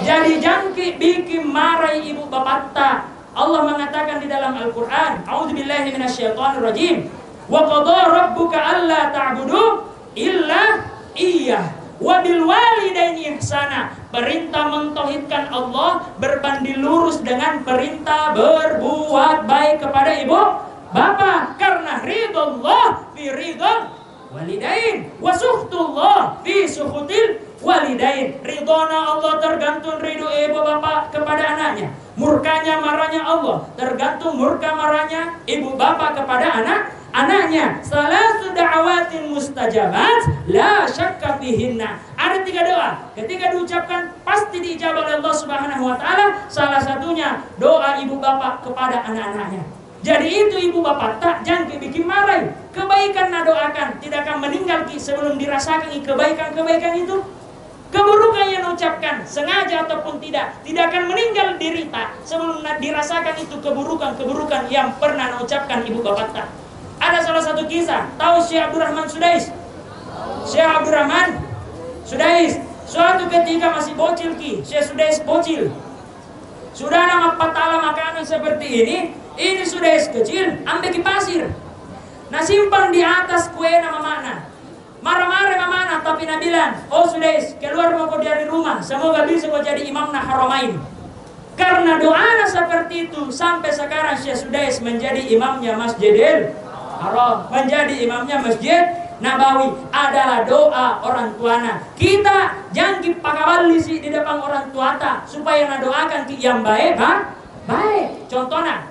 Jadi jangki bikin marahi ibu bapak tak. Allah mengatakan di dalam Al-Quran, A'udzubillahi minasyaitonirrajim. Wa qadha rabbuka alla ta'budu illa iyyah wa bil walidaini ihsana. Perintah mentauhidkan Allah berbanding lurus dengan perintah berbuat baik kepada ibu bapak, karena ridullah fi ridul walidain wa suhtullah fi suhutil walidain. Ridona Allah tergantung ridho ibu bapak kepada anaknya, murkanya marahnya Allah tergantung murka marahnya ibu bapak kepada anaknya. Salatu da'awatin mustajabat la syakka fihinna. Ada 3 doa, ketika diucapkan pasti diijabah oleh Allah Subhanahu wa taala. Salah satunya doa ibu bapak kepada anak-anaknya. Jadi itu ibu bapak tak jangan bikin marah. Kebaikan nak doakan, tidak akan meninggal sebelum dirasakan kebaikan-kebaikan itu. Keburukan yang ucapkan sengaja ataupun tidak akan meninggal dirita sebelum dirasakan itu keburukan-keburukan yang pernah ucapkan ibu bapak tak. Ada salah satu kisah, tahu Syekh Abdurrahman Sudais? Syekh Abdurrahman Sudais suatu ketika masih bocil Syekh Sudais bocil. Sudah nama patala makanan seperti ini Sudais kecil, ambil ke pasir. Nah simpan di atas kue nama makna. Marah-marah mamana, tapi Nabi bilang, oh Sudais, keluar mau kau dari rumah, semoga bisa kau jadi imamna haramain. Karena doanya seperti itu, sampai sekarang Syekh Sudais menjadi imamnya Masjidil Haram, menjadi imamnya Masjid Nabawi. Adalah doa orang tuana. Kita jangan pakawali di depan orang tua ta, supaya doakan yang baik, baik. Contohnya,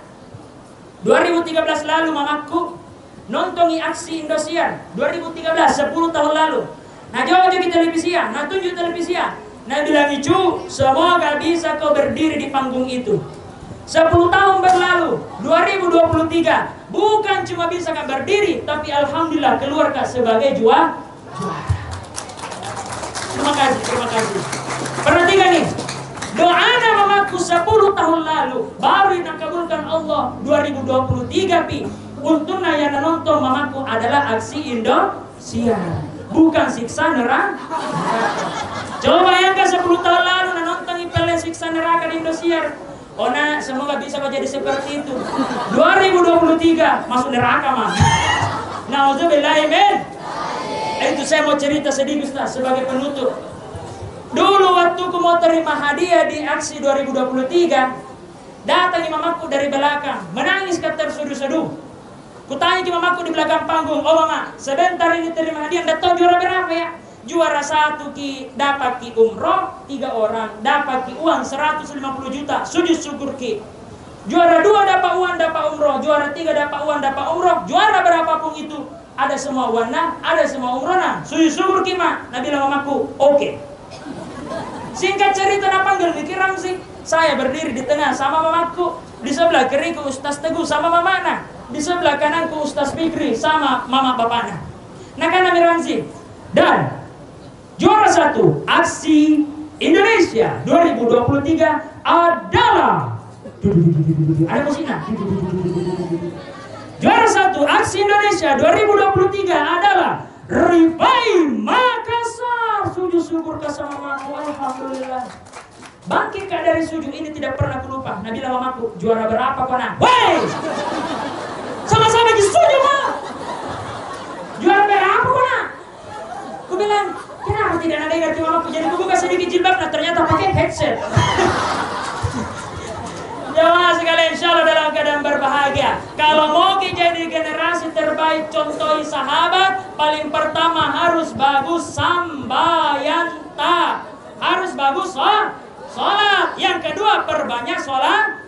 2013 lalu mamaku nonton aksi Indosiar 2013, 10 tahun lalu. Nah jauh di televisi, nah tunjuk televisi. Nah bilang itu, semoga bisa kau berdiri di panggung itu. 10 tahun berlalu, 2023, bukan cuma bisa kau berdiri, tapi alhamdulillah keluar kau sebagai juara. Terima kasih. Perhatikan nih, doa mamaku 10 tahun lalu baru dikabulkan Allah 2023 pi. Untungnya yang nonton mamaku adalah aksi siar, bukan siksa neraka. Coba bayangkan 10 tahun lalu nonton film siksa neraka di Indosiar. Ona semoga bisa menjadi seperti itu. 2023 masuk neraka mah. Nauzubillah min. Itu saya mau cerita sedikit Ustaz sebagai penutup. Dulu waktu ku mau terima hadiah di aksi 2023, datang imam aku dari belakang, menangis terseduh-seduh. Kutanya imam aku di belakang panggung, "Oh mama, sebentar ini terima hadiah, nggak tahu juara berapa ya?" Juara 1 ki dapat ki umroh, 3 orang dapat ki uang 150 juta, sujud syukur ki. Juara 2 dapat uang, dapat umroh. Juara 3 dapat uang, dapat umroh. Juara berapapun itu, ada semua warna, ada semua umroh nah. Sujud syukur ki mak. Nabi mamaku, oke. Singkat cerita nak panggil mikir Ramzi. Saya berdiri di tengah sama mamaku. Di sebelah kiriku Ustaz Teguh sama mamana. Di sebelah kananku Ustaz Fikri sama mama bapaknya. Nah kan Nabi Ramzi. Dan juara 1 aksi Indonesia 2023 adalah ada musiknya. Juara 1 aksi Indonesia 2023 adalah Rifai Makassar. Sujud syukur sama mamaku, alhamdulillah. Bangkit kak dari sujud ini tidak pernah lupa. Nabi mamaku, juara berapa kau nak? Woi, sama-sama di sujud mah. Juara berapa kau nak? Aku bilang, kenapa tidak ada yang ngerti mamaku? Jadi aku buka sedikit jilbab, nah ternyata pakai headset. Jamaah sekalian, insya Allah dalam keadaan berbahagia. Kalau mau jadi generasi terbaik, contohi sahabat. Paling pertama harus bagus sambayanta, harus bagus sholat. Yang kedua perbanyak sholat.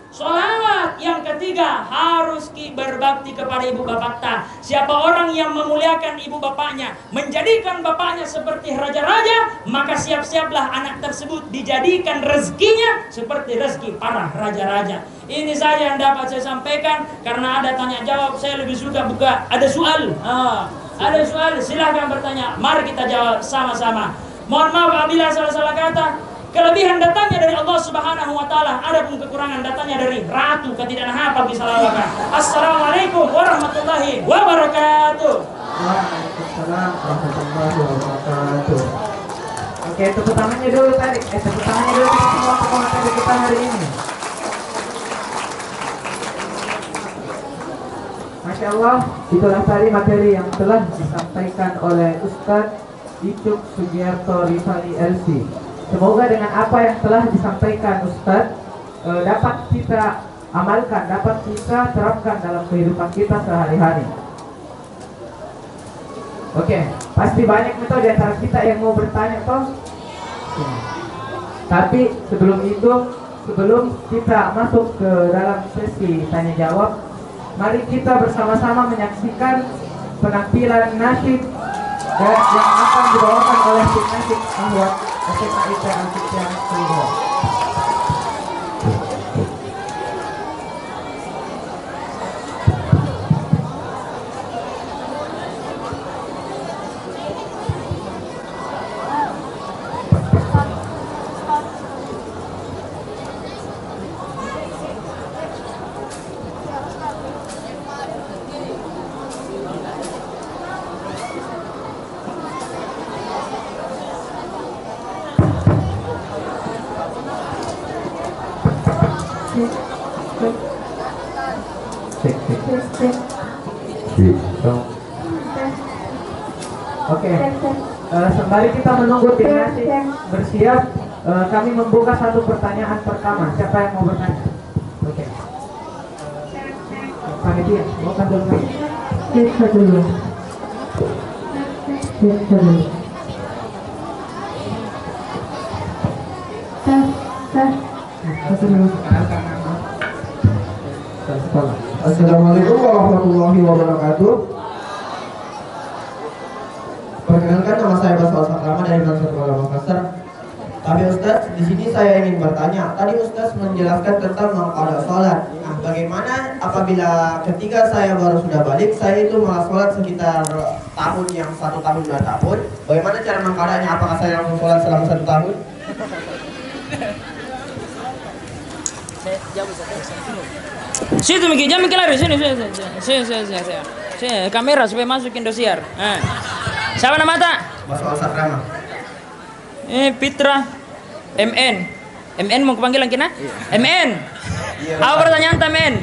Yang ketiga harus berbakti kepada ibu bapaknya. Siapa orang yang memuliakan ibu bapaknya, menjadikan bapaknya seperti raja-raja, maka siap-siaplah anak tersebut dijadikan rezekinya seperti rezeki para raja-raja. Ini saja yang dapat saya sampaikan. Karena ada tanya jawab, saya lebih suka buka. Ada soal, ada soal, silahkan bertanya. Mari kita jawab sama-sama. Mohon maaf apabila salah-salah kata. Kelebihan datangnya dari Allah Subhanahu wa taala, adapun kekurangan datangnya dari ratu ketidakan hafal bisalawaka. Assalamualaikum warahmatullahi wabarakatuh. Waalaikumsalam warahmatullahi wabarakatuh. Oke, tepuk tangannya dulu tadi. Tepuk tangannya dulu semua pemateri kita hari ini. Masya Allah, itulah tadi materi yang telah disampaikan oleh Ustadz Icuk Sugiarto Rifai LC. Semoga dengan apa yang telah disampaikan Ustadz dapat kita amalkan, dapat kita terapkan dalam kehidupan kita sehari-hari. Oke, pasti banyak nih di antara kita yang mau bertanya toh. Tapi sebelum kita masuk ke dalam sesi tanya jawab, mari kita bersama-sama menyaksikan penampilan nasyid yang akan dibawakan oleh tim nasyid Ahwat SMA IPA Al-Fiqh Seluruh. Oke, sembari kita menunggu tim nasyid bersiap, kami membuka satu pertanyaan pertama. Siapa yang mau bertanya? Oke. Panitia, bukan dulu. Kita dulu. Assalamualaikum warahmatullahi wabarakatuh. Perkenalkan, nama saya Basal Sakrama dari Madrasah Makassar. Tapi Ustaz, di sini saya ingin bertanya. Tadi Ustaz menjelaskan tentang mengqada sholat. Nah, bagaimana apabila ketika saya baru sudah balik, saya itu malah sholat sekitar tahun yang 1 tahun 2 tahun. Bagaimana cara mengqadanya? Apakah saya langsung sholat selama 1 tahun? Situ mikir, jangan mikir lari, sini, kamera supaya masuk Indosiar. Siapa nama tak? Baso Sakrama. Pitra MN. MN mau kepanggilan kina? MN. Iya. Apa pertanyaan Men?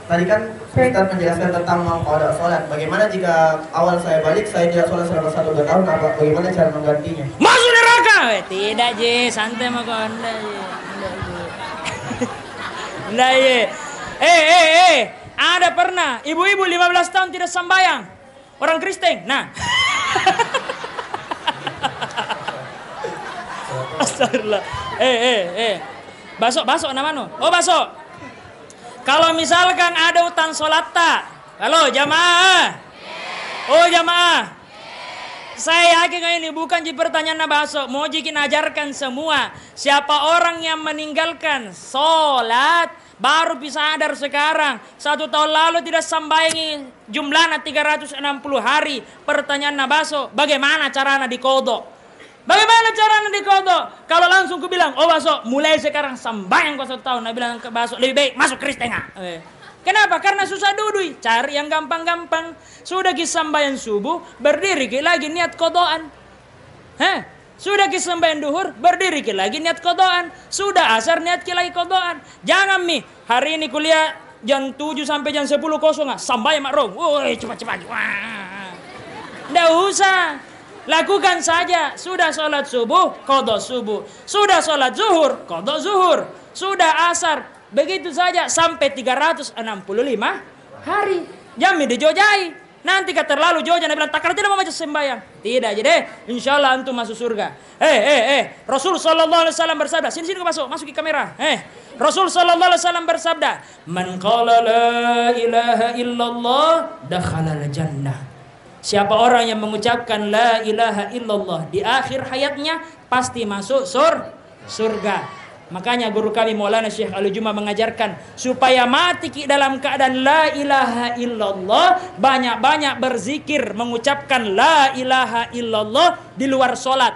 Tadi kan Ustaz menjelaskan tentang mengqada sholat. Bagaimana jika awal saya balik saya tidak sholat selama 1-2 tahun? Bagaimana cara menggantinya? Masuk neraka. Tidak je, santai mah kau anda je. Anda je. Ada pernah ibu-ibu 15 tahun tidak sembahyang. Orang Kristen. Nah. Astagfirullah. Basok namanya. Oh, basok. Kalau misalkan ada utang sholat tak? Halo jamaah. Oh jamaah. Saya yakin ini bukan di pertanyaan basok. Mau jikin ajarkan semua. Siapa orang yang meninggalkan sholat baru bisa sadar sekarang. 1 tahun lalu tidak sembayangi jumlahnya 360 hari. Pertanyaan basok. Bagaimana caranya dikodok? Bagaimana caranya dikodok? Kalau langsung ku bilang, oh Baso, mulai sekarang sembahyang kau 1 tahun. Nah bilang ke Baso, lebih baik masuk Kristen. Kenapa? Karena susah dudui. Cari yang gampang-gampang. Sudah sembahyang subuh, berdiri lagi niat kodoan. Sudah sembahyang duhur, berdiri lagi niat kodoan. Sudah asar niat lagi kodoan. Jangan hari ini kuliah jam 7 sampai jam 10 kosong. Sembahyang mak rong. Woi cepat-cepat. Nggak usah. Lakukan saja. Sudah sholat subuh, kodok subuh. Sudah sholat zuhur, kodok zuhur. Sudah asar. Begitu saja sampai 365 hari. Jami dijojai. Nanti kata terlalu jauh jangan bilang takar tidak mau baca sembahyang. Tidak jadi. Insya Allah antum masuk surga. Rasul sallallahu alaihi wasallam bersabda. Sini kau masuk ke kamera. Rasul sallallahu alaihi wasallam bersabda, "Man qala la ilaha illallah dakhala al-jannah." Siapa orang yang mengucapkan la ilaha illallah di akhir hayatnya pasti masuk surga. Makanya guru kami Maulana Syekh Al-Juma mengajarkan supaya mati dalam keadaan la ilaha illallah, banyak-banyak berzikir mengucapkan la ilaha illallah di luar sholat.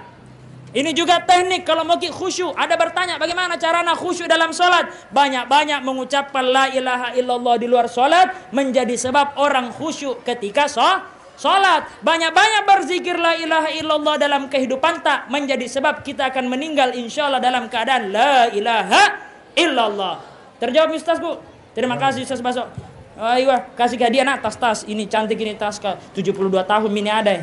Ini juga teknik kalau mau khusyuk. Ada bertanya bagaimana caranya khusyuk dalam sholat? Banyak-banyak mengucapkan la ilaha illallah di luar sholat menjadi sebab orang khusyuk ketika sholat. Banyak-banyak berzikir la ilaha illallah dalam kehidupan tak menjadi sebab kita akan meninggal insyaallah dalam keadaan la ilaha illallah. Terjawab Ustaz Bu? Terima kasih Ustaz Baso. Ayo kasih hadiah nak tas ini cantik ini tas ke 72 tahun ini ada.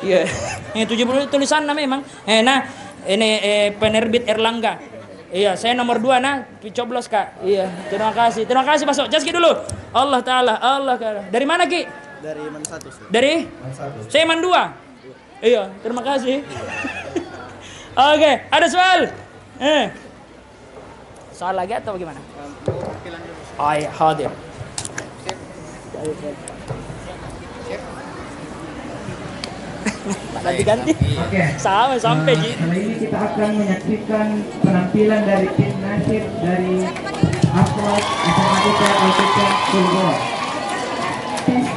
Iya. Ini 70 tulisan namanya memang. Nah ini penerbit Erlangga. Iya, saya nomor 2 nah, coblos Kak. Iya, terima kasih Baso. Jaski dulu. Allah Taala. Dari mana Ki? Dari Man 1. Dari? Man 1. Saya Man 2. Iya, terima kasih. Oke, ada soal? Soal lagi atau bagaimana? Oh iya, hadir. Ganti-ganti. Oke. Sama sampai Ji. Kali ini kita akan menyaksikan penampilan dari tim nasib dari Aswad Informatika Alkitab Sulawesi.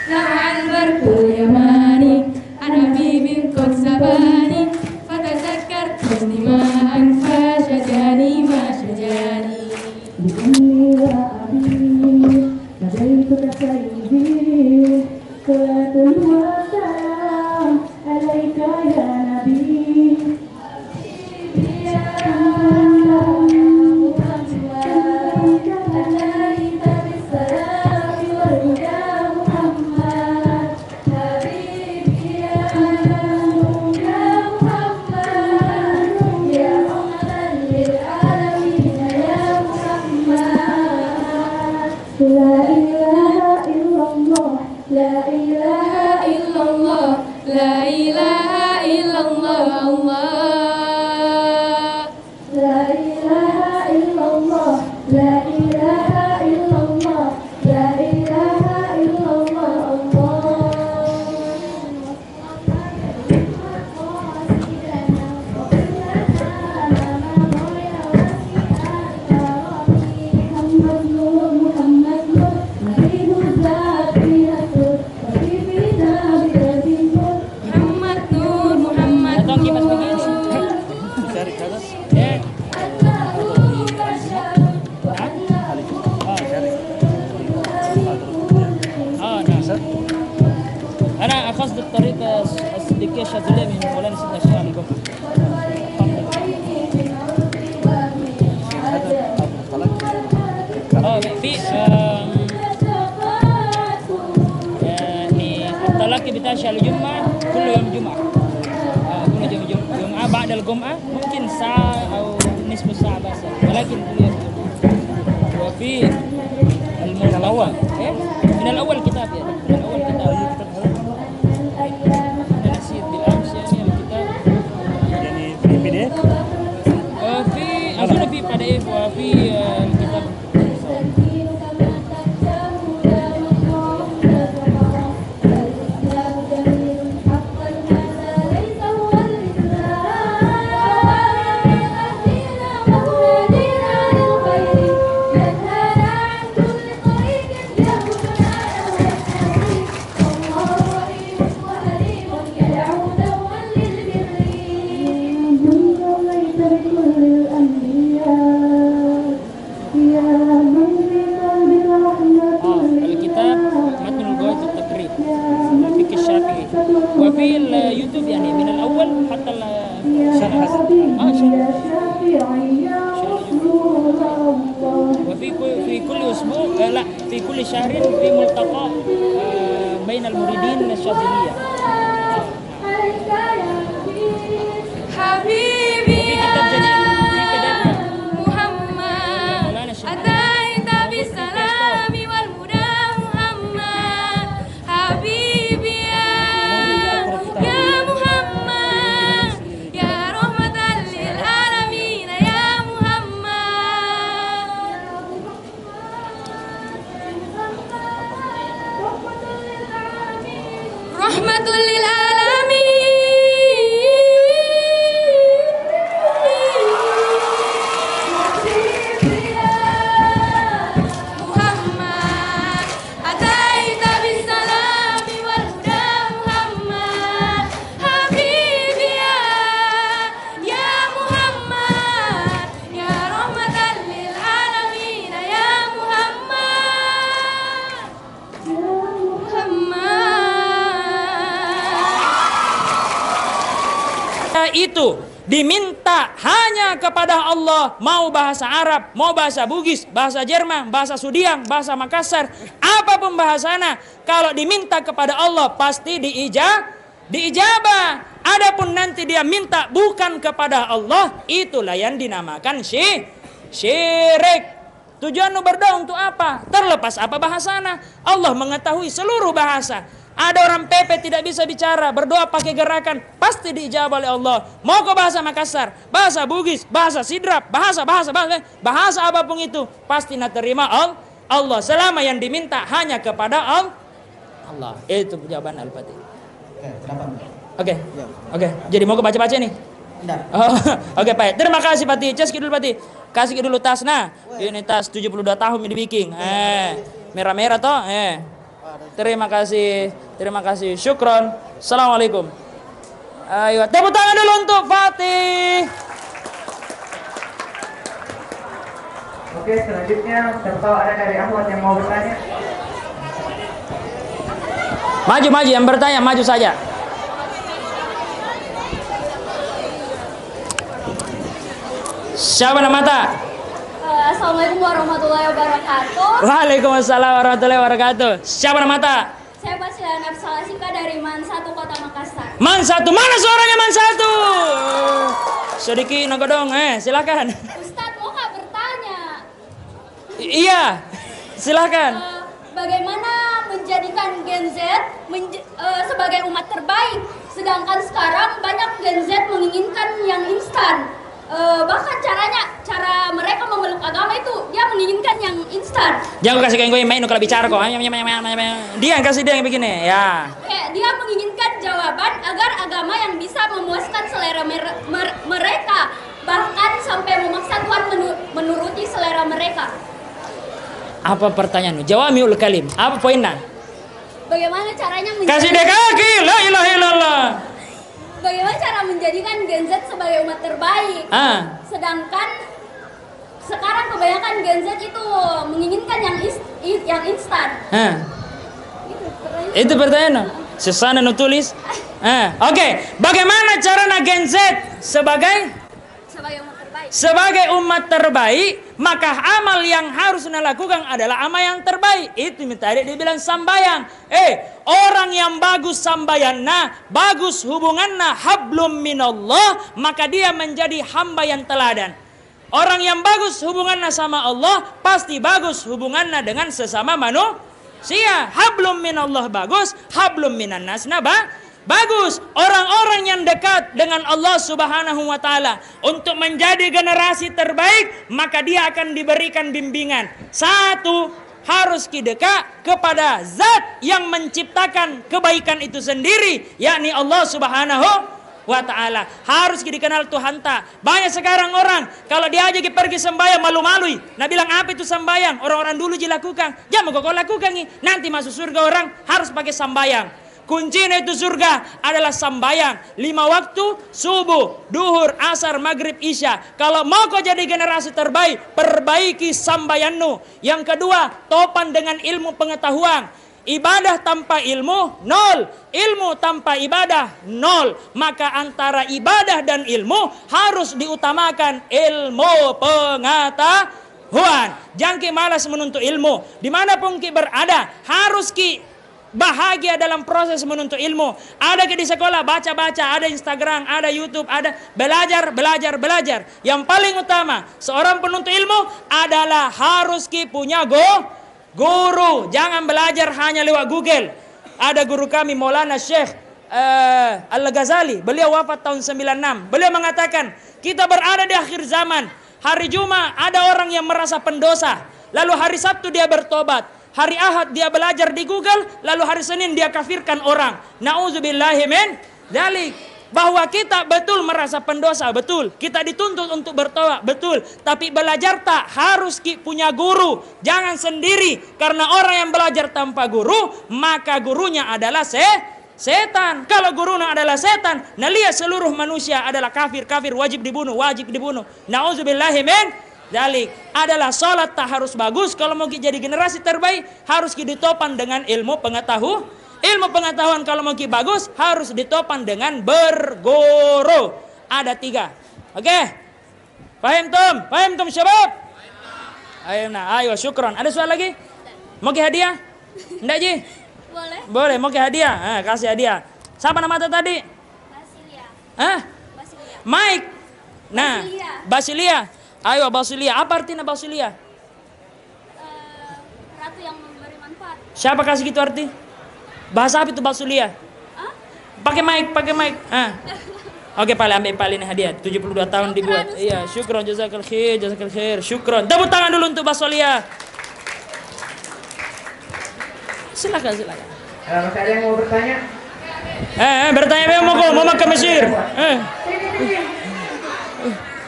Lahan berkuyamani, ana bibin kot sabani, fata سيدي صلاة وسلام عليك يا نبي أنا أخذت الطريقة السلوكية الشاذلية من مولانا سيدنا الشيخ علي بكر. في يعني التلقي بتاع شهر الجمعة كل يوم جمعة. كل يوم جمعة بعد الجمعة ممكن ساعة أو نصف ساعة بس، ولكن كل يوم جمعة. وفي من الأول من الأول كتاب يعني من الأول كتاب. أنا نسيت بالأمس يعني الكتاب. يعني في PDF؟ في أظن في PDF وفي الكتاب. وفي اليوتيوب يعني من الأول حتى وفي كل أسبوع لا في كل شهر في ملتقى بين المريدين الشاذلية. حبيبي يا محمد أتيت بالسلام والهدى محمد حبيبي يا محمد يا رحمة للعالمين يا محمد رحمة للعالمين itu diminta hanya kepada Allah, mau bahasa Arab, mau bahasa Bugis, bahasa Jerman, bahasa Sudiang, bahasa Makassar, apapun bahasana, kalau diminta kepada Allah pasti diijabah. Adapun nanti dia minta bukan kepada Allah, itulah yang dinamakan syirik. Tujuan berdoa untuk apa? Terlepas apa bahasana, Allah mengetahui seluruh bahasa. Ada orang PP tidak bisa bicara, berdoa pakai gerakan, pasti diijabah oleh Allah. Mau ke bahasa Makassar, bahasa Bugis, bahasa Sidrap, bahasa apapun itu, pasti nak terima Allah. Selama yang diminta hanya kepada Allah. Itu jawaban Al-Fatih. Oke. Jadi mau ke baca-baca nih? Oke, Pak. Terima kasih Pati. Cek dulu Pati. Kasih dulu tas nah. Ini tas 72 tahun dibikin. Merah-merah toh. Terima kasih. Syukron. Assalamualaikum. Ayo, tepuk tangan dulu untuk Fatih. Oke, selanjutnya siapa tahu ada dari Ahmad yang mau bertanya. Maju, yang bertanya maju saja. Siapa nama mata? Assalamualaikum warahmatullahi wabarakatuh. Waalaikumsalam warahmatullahi wabarakatuh. Siapa nama mata? Saya Basila Nafsalasika dari Man 1 Kota Makassar. Man 1, mana suaranya Man 1? Sedikit nagodong, silakan. Ustadz, mau nggak bertanya? Iya, silakan. Bagaimana menjadikan Gen Z sebagai umat terbaik, sedangkan sekarang banyak Gen Z menginginkan yang instan. Bahkan cara mereka memeluk agama itu dia menginginkan yang instan. Jangan kasih gue main kalau bicara kok. Dia yang kasih, dia yang begini ya. Dia menginginkan jawaban agar agama yang bisa memuaskan selera mereka, bahkan sampai memaksa Tuhan menuruti selera mereka. Apa pertanyaanmu? Jawamiul kalim. Apa poinnya? Bagaimana caranya kasih dek kaki, la ilaha illallah. Bagaimana cara menjadikan Gen Z sebagai umat terbaik? Sedangkan sekarang kebanyakan Gen Z itu menginginkan yang instan. Itu pertanyaan. Sesana nutulis. Oke. Bagaimana cara Gen Z sebagai umat terbaik, maka amal yang harus dilakukan adalah amal yang terbaik. Itu tadi dibilang sambayang. Orang yang bagus sambayanna, bagus hubunganna hablum minallah, maka dia menjadi hamba yang teladan. Orang yang bagus hubungannya sama Allah, pasti bagus hubungannya dengan sesama manusia. Hablum minallah bagus, hablum minannas bagus. Orang-orang yang dekat dengan Allah Subhanahu wa taala untuk menjadi generasi terbaik, maka dia akan diberikan bimbingan. Satu, harus dekat kepada zat yang menciptakan kebaikan itu sendiri, yakni Allah Subhanahu wa ta'ala. Harus dikenal Tuhan tak. Banyak sekarang orang kalau dia aja pergi sembahyang malu-malui. Nah bilang apa itu sembahyang? Orang-orang dulu dilakukan. Jangan kau lakukan nih. Nanti masuk surga orang harus pakai sembahyang. Kuncinya itu surga adalah sembahyang 5 waktu, subuh, duhur, asar, maghrib, isya. Kalau mau kau jadi generasi terbaik, perbaiki sembahyangmu. Yang kedua, topan dengan ilmu pengetahuan. Ibadah tanpa ilmu, nol. Ilmu tanpa ibadah, nol. Maka antara ibadah dan ilmu harus diutamakan ilmu pengetahuan. Jangan ki malas menuntut ilmu. Dimanapun ki berada, harus ki bahagia dalam proses menuntut ilmu. Ada di sekolah baca-baca, ada Instagram, ada YouTube, ada belajar. Yang paling utama seorang penuntut ilmu adalah harus punya guru. Jangan belajar hanya lewat Google. Ada guru kami Maulana Syekh Al-Ghazali, beliau wafat tahun 96. Beliau mengatakan, kita berada di akhir zaman. Hari Jumat ada orang yang merasa pendosa, lalu hari Sabtu dia bertobat. Hari Ahad dia belajar di Google, lalu hari Senin dia kafirkan orang. Nauzubillahi min dzalik. Bahwa kita betul merasa pendosa, betul. Kita dituntut untuk bertobat, betul. Tapi belajar tak harus punya guru. Jangan sendiri. Karena orang yang belajar tanpa guru, maka gurunya adalah setan. Kalau gurunya adalah setan, nah lihat seluruh manusia adalah kafir, wajib dibunuh. Nauzubillahi min dalik. Adalah sholat tak harus bagus. Kalau mau jadi generasi terbaik, harus ditopan dengan ilmu pengetahuan. Ilmu pengetahuan kalau mau bagus, harus ditopan dengan berguru. Ada 3. Oke? Fahim tum syabab? Ayo syukron. Ada soal lagi? Mau hadiah? Enggak Ji? Boleh, mau hadiah? Kasih hadiah. Siapa nama tadi? Basilia. Mike. Nah, Basilia. Ayo Basilia, apa artinya Basilia? Ratu yang memberi manfaat. Siapa kasih gitu arti? Bahasa apa itu Basilia? Pakai mic. Oke, ambil ini hadiah. 72 tahun dibuat. Iya, syukron, jazakal khair. Syukron. Tepuk tangan dulu untuk Basilia. Silakan. Masih ada yang mau bertanya? Bertanya mau ke Mesir.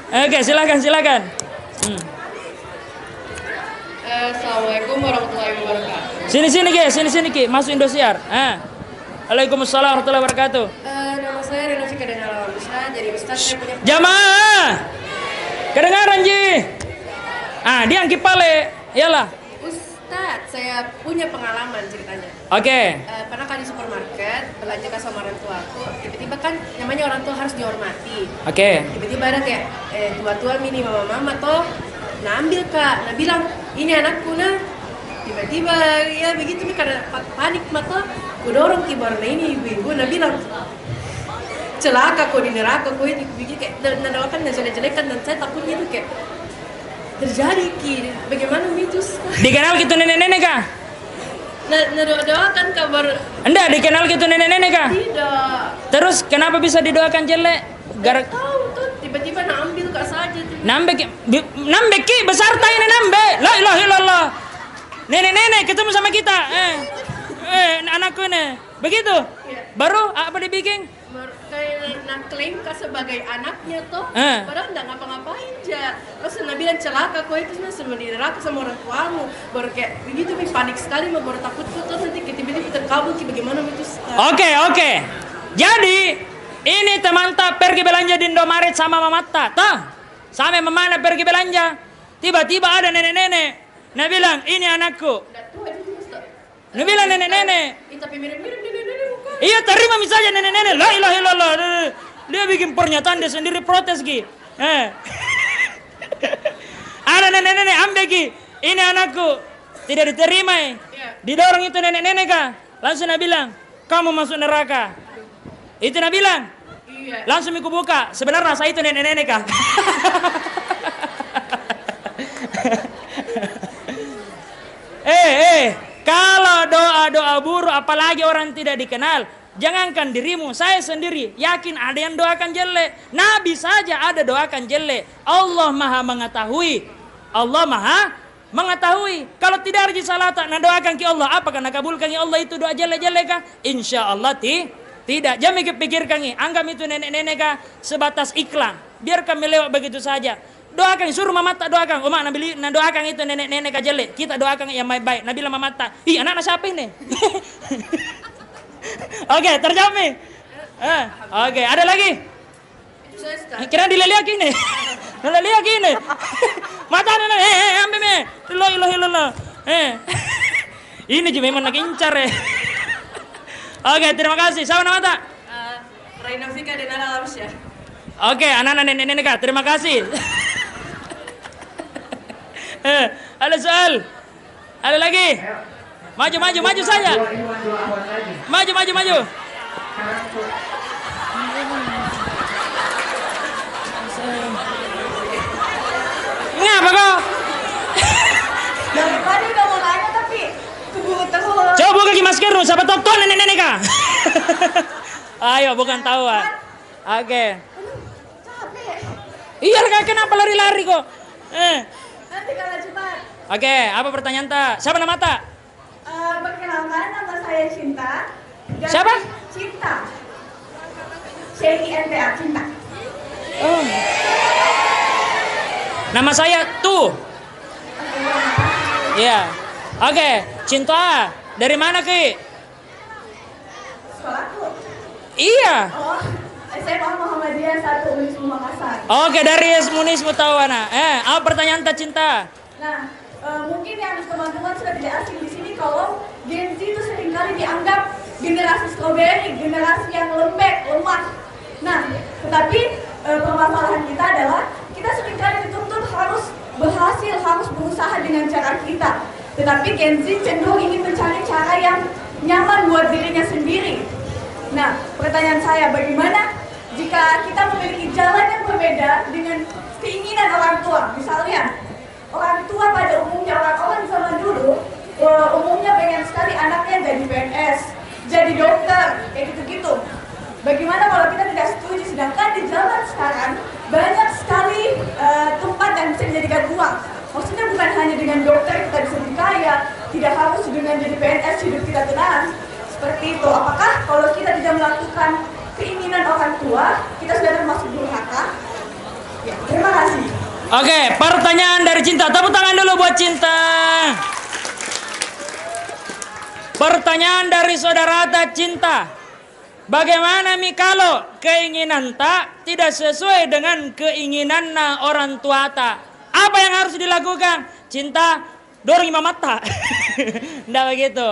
Oke, silakan. Assalamualaikum warahmatullahi wabarakatuh. Sini Ki, masuk Indosiar. Waalaikumsalam warahmatullahi wabarakatuh. Nama saya Rina Fika dan Alamusa. Jadi Ustaz saya punya Jamaah. Kedengaran Ji? Dia yang kipale. Iyalah. Ustaz, saya punya pengalaman ceritanya. Oke. Pernah kan di supermarket belanja ke sama orang tua aku, tiba-tiba kan namanya orang tua harus dihormati. Oke. Tiba-tiba ada kayak tua-tua mini mama-mama toh, nah ambil kak, nah bilang ini anakku nah. Tiba-tiba ya begitu nih karena panik mata, ku dorong kibar nah ini ibu-ibu, nah bilang celaka kok di neraka kok ini bikin kayak nadawakan dan jelek-jelekan dan saya takutnya itu kayak terjadi ki bagaimana mitus Dikenal gitu nenek-nenek kah? Doakan kabar Enggak dikenal gitu nenek-nenek kah? tidak. Terus kenapa bisa didoakan jelek? Tahu tuh tiba-tiba ambil kak saja Nambe ki beserta ini nambe. La ilaha illallah. Nenek-nenek ketemu sama kita. Anakku nih. Begitu? Baru apa dibikin? Kayak klaim kak sebagai anaknya toh, padahal nggak ngapa-ngapain aja. Terus bilang celaka kok itu sebenarnya di neraka sama orang tuamu. Baru kayak begitu panik sekali, baru takut terus nanti tiba-tiba terkabul bagaimana itu. Oke. Jadi ini teman tak pergi belanja di Indomaret sama Mamatta, toh? Sampai mamana pergi belanja, tiba-tiba ada nenek-nenek. Nah bilang ini anakku. Nah bilang nenek-nenek. Tapi mirip-mirip nenek-nenek bukan? Iya terima misalnya nenek-nenek. La ilaha illallah. Dia bikin pernyataan dia sendiri protes Ki. Ada nenek-nenek ambil Ki. Ini anakku. Tidak diterima. Didorong itu nenek-nenek kah? Langsung dia bilang, kamu masuk neraka. Itu dia bilang. Langsung aku buka. Sebenarnya saya itu nenek-nenek kah? Kalau doa-doa buruk apalagi orang tidak dikenal, jangankan dirimu, saya sendiri yakin ada yang doakan jelek. Nabi saja ada doakan jelek. Allah Maha mengetahui. Allah Maha mengetahui. Kalau tidak ada salah tak nak doakan ke Allah, apakah nak kabulkan ke Allah itu doa jelek-jelek kah? Insya Allah tidak. Jangan pikirkan ini. Anggap itu nenek-nenek kah sebatas iklan. Biarkan melewat begitu saja. Doakan, suruh mama tak doakan. Mak nak doakan itu nenek-nenek kah jelek. Kita doakan yang baik-baik. Nabi lah mama tak. Ih anak siapa ini? Oke, terjawab nih. Oke, ada lagi? Kira dilihat gini. Dilihat gini. Mata nenek, ambil me. Loh. Ini juga memang nak incar ya. Oke, terima kasih. Siapa nama tak? Raina Fika dan Nala Lamsya. Oke, anak-anak nenek-nenek kak, terima kasih. Ada soal? Ada lagi? Maju saja. Maju. Ngapa kau? Dari tadi udah mau nanya tapi keburu terus. Coba buka masker lu, siapa tahu tuan nenek-nenek kah? Ayo, bukan tahuan. Oke. Iya, kenapa lari-lari kok? Nanti kalau cepat. Oke, apa pertanyaan tak? Siapa nama tak? Perkenalkan nama saya Cinta. Siapa? Cinta. CINTA, Cinta. Oh. Nama saya Tu. Iya. Oke, Cinta. Dari mana Ki? Sekolahku. Iya. Oh, SMA Muhammadiyah 1 Unismu Makassar. Oke, dari Munismu Tawana. Apa pertanyaan tak Cinta? Nah, mungkin yang teman-teman sudah tidak asing di sini kalau Gen Z itu seringkali dianggap generasi stroberi, generasi yang lembek, lemah. Nah, tetapi permasalahan kita adalah kita seringkali dituntut harus berhasil, harus berusaha dengan cara kita. Tetapi Gen Z cenderung ingin mencari cara yang nyaman buat dirinya sendiri. Nah, pertanyaan saya, bagaimana jika kita memiliki jalan yang berbeda dengan keinginan orang tua? Misalnya, orang tua pada umumnya, orang-orang zaman dulu umumnya pengen sekali anaknya jadi PNS, jadi dokter, kayak gitu-gitu. Bagaimana kalau kita tidak setuju? Sedangkan di zaman sekarang banyak sekali tempat yang bisa dijadikan uang. Maksudnya bukan hanya dengan dokter kita bisa jadi kaya, tidak harus dengan jadi PNS hidup kita tenang. Seperti itu. Apakah kalau kita tidak melakukan keinginan orang tua, kita sudah termasuk durhaka? Ya, terima kasih. Oke, pertanyaan dari Cinta. Tepuk tangan dulu buat Cinta. Pertanyaan dari saudara Ta Cinta. Bagaimana Mi kalau keinginan tak tidak sesuai dengan keinginan orang tua tak? Apa yang harus dilakukan? Cinta, dorong imam mata. Nggak begitu.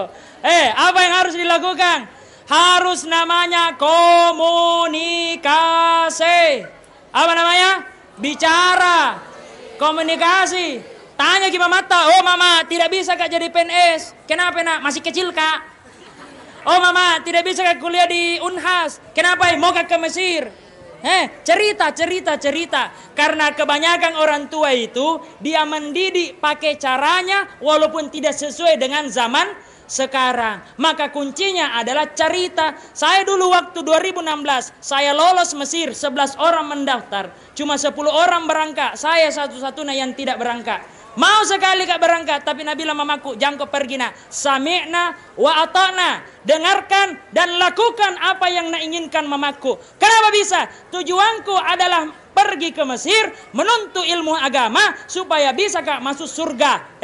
Apa yang harus dilakukan? Harus namanya komunikasi. Apa namanya? Bicara. Komunikasi. Tanya ke mata, oh mama tidak bisa kak jadi PNS. Kenapa nak? Masih kecil kak. Oh mama tidak bisa kak kuliah di Unhas. Kenapa? Mau kak ke Mesir. Cerita. Karena kebanyakan orang tua itu dia mendidik pakai caranya walaupun tidak sesuai dengan zaman sekarang. Maka kuncinya adalah cerita. Saya dulu waktu 2016 saya lolos Mesir, 11 orang mendaftar, cuma 10 orang berangkat. Saya satu-satunya yang tidak berangkat. Mau sekali kak berangkat, tapi Nabi bilang mamaku, jangan kau pergi nak. Sami'na wa ata'na. Dengarkan dan lakukan apa yang nak inginkan mamaku. Kenapa bisa? Tujuanku adalah pergi ke Mesir, menuntut ilmu agama supaya bisa kak masuk surga.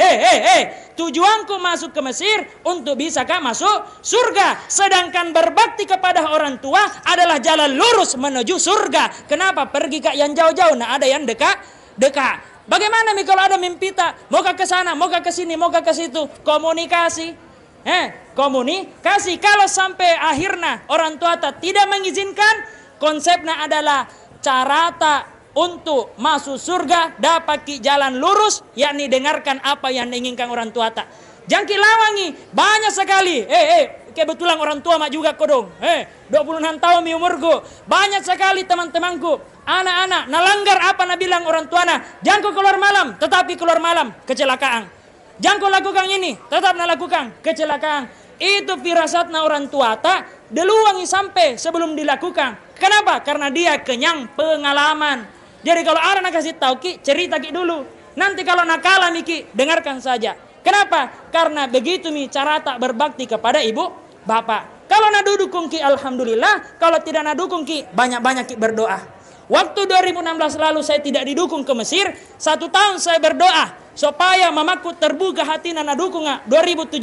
Tujuanku masuk ke Mesir untuk bisa kak masuk surga. Sedangkan berbakti kepada orang tua adalah jalan lurus menuju surga. Kenapa pergi kak yang jauh-jauh? Nah ada yang dekat. Bagaimana nih kalau ada mimpi tak? Mau ke sana, mau ke sini, mau ke situ. Komunikasi. Komunikasi. Kalau sampai akhirnya orang tua tak tidak mengizinkan, konsepnya adalah cara tak untuk masuk surga dapat jalan lurus, yakni dengarkan apa yang diinginkan orang tua tak. Jangki lawangi banyak sekali. Kebetulan orang tua mak juga kodong. 26 tahun mi umurku. Banyak sekali teman-temanku. Anak-anak nalanggar apa nak bilang orang tua nak. Jangan kau keluar malam, tetapi keluar malam kecelakaan. Jangan kau lakukan ini, tetap nak lakukan kecelakaan. Itu firasatna orang tua tak diluangi sampai sebelum dilakukan. Kenapa? Karena dia kenyang pengalaman. Jadi kalau ada nak kasih tahu ki, cerita ki dulu. Nanti kalau nak kalah ki, dengarkan saja. Kenapa? Karena begitu mi cara tak berbakti kepada ibu bapak. Kalau nak dukung ki alhamdulillah, kalau tidak nak dukung ki banyak-banyak ki berdoa. Waktu 2016 lalu saya tidak didukung ke Mesir, 1 tahun saya berdoa supaya mamaku terbuka hati dan dukung. 2017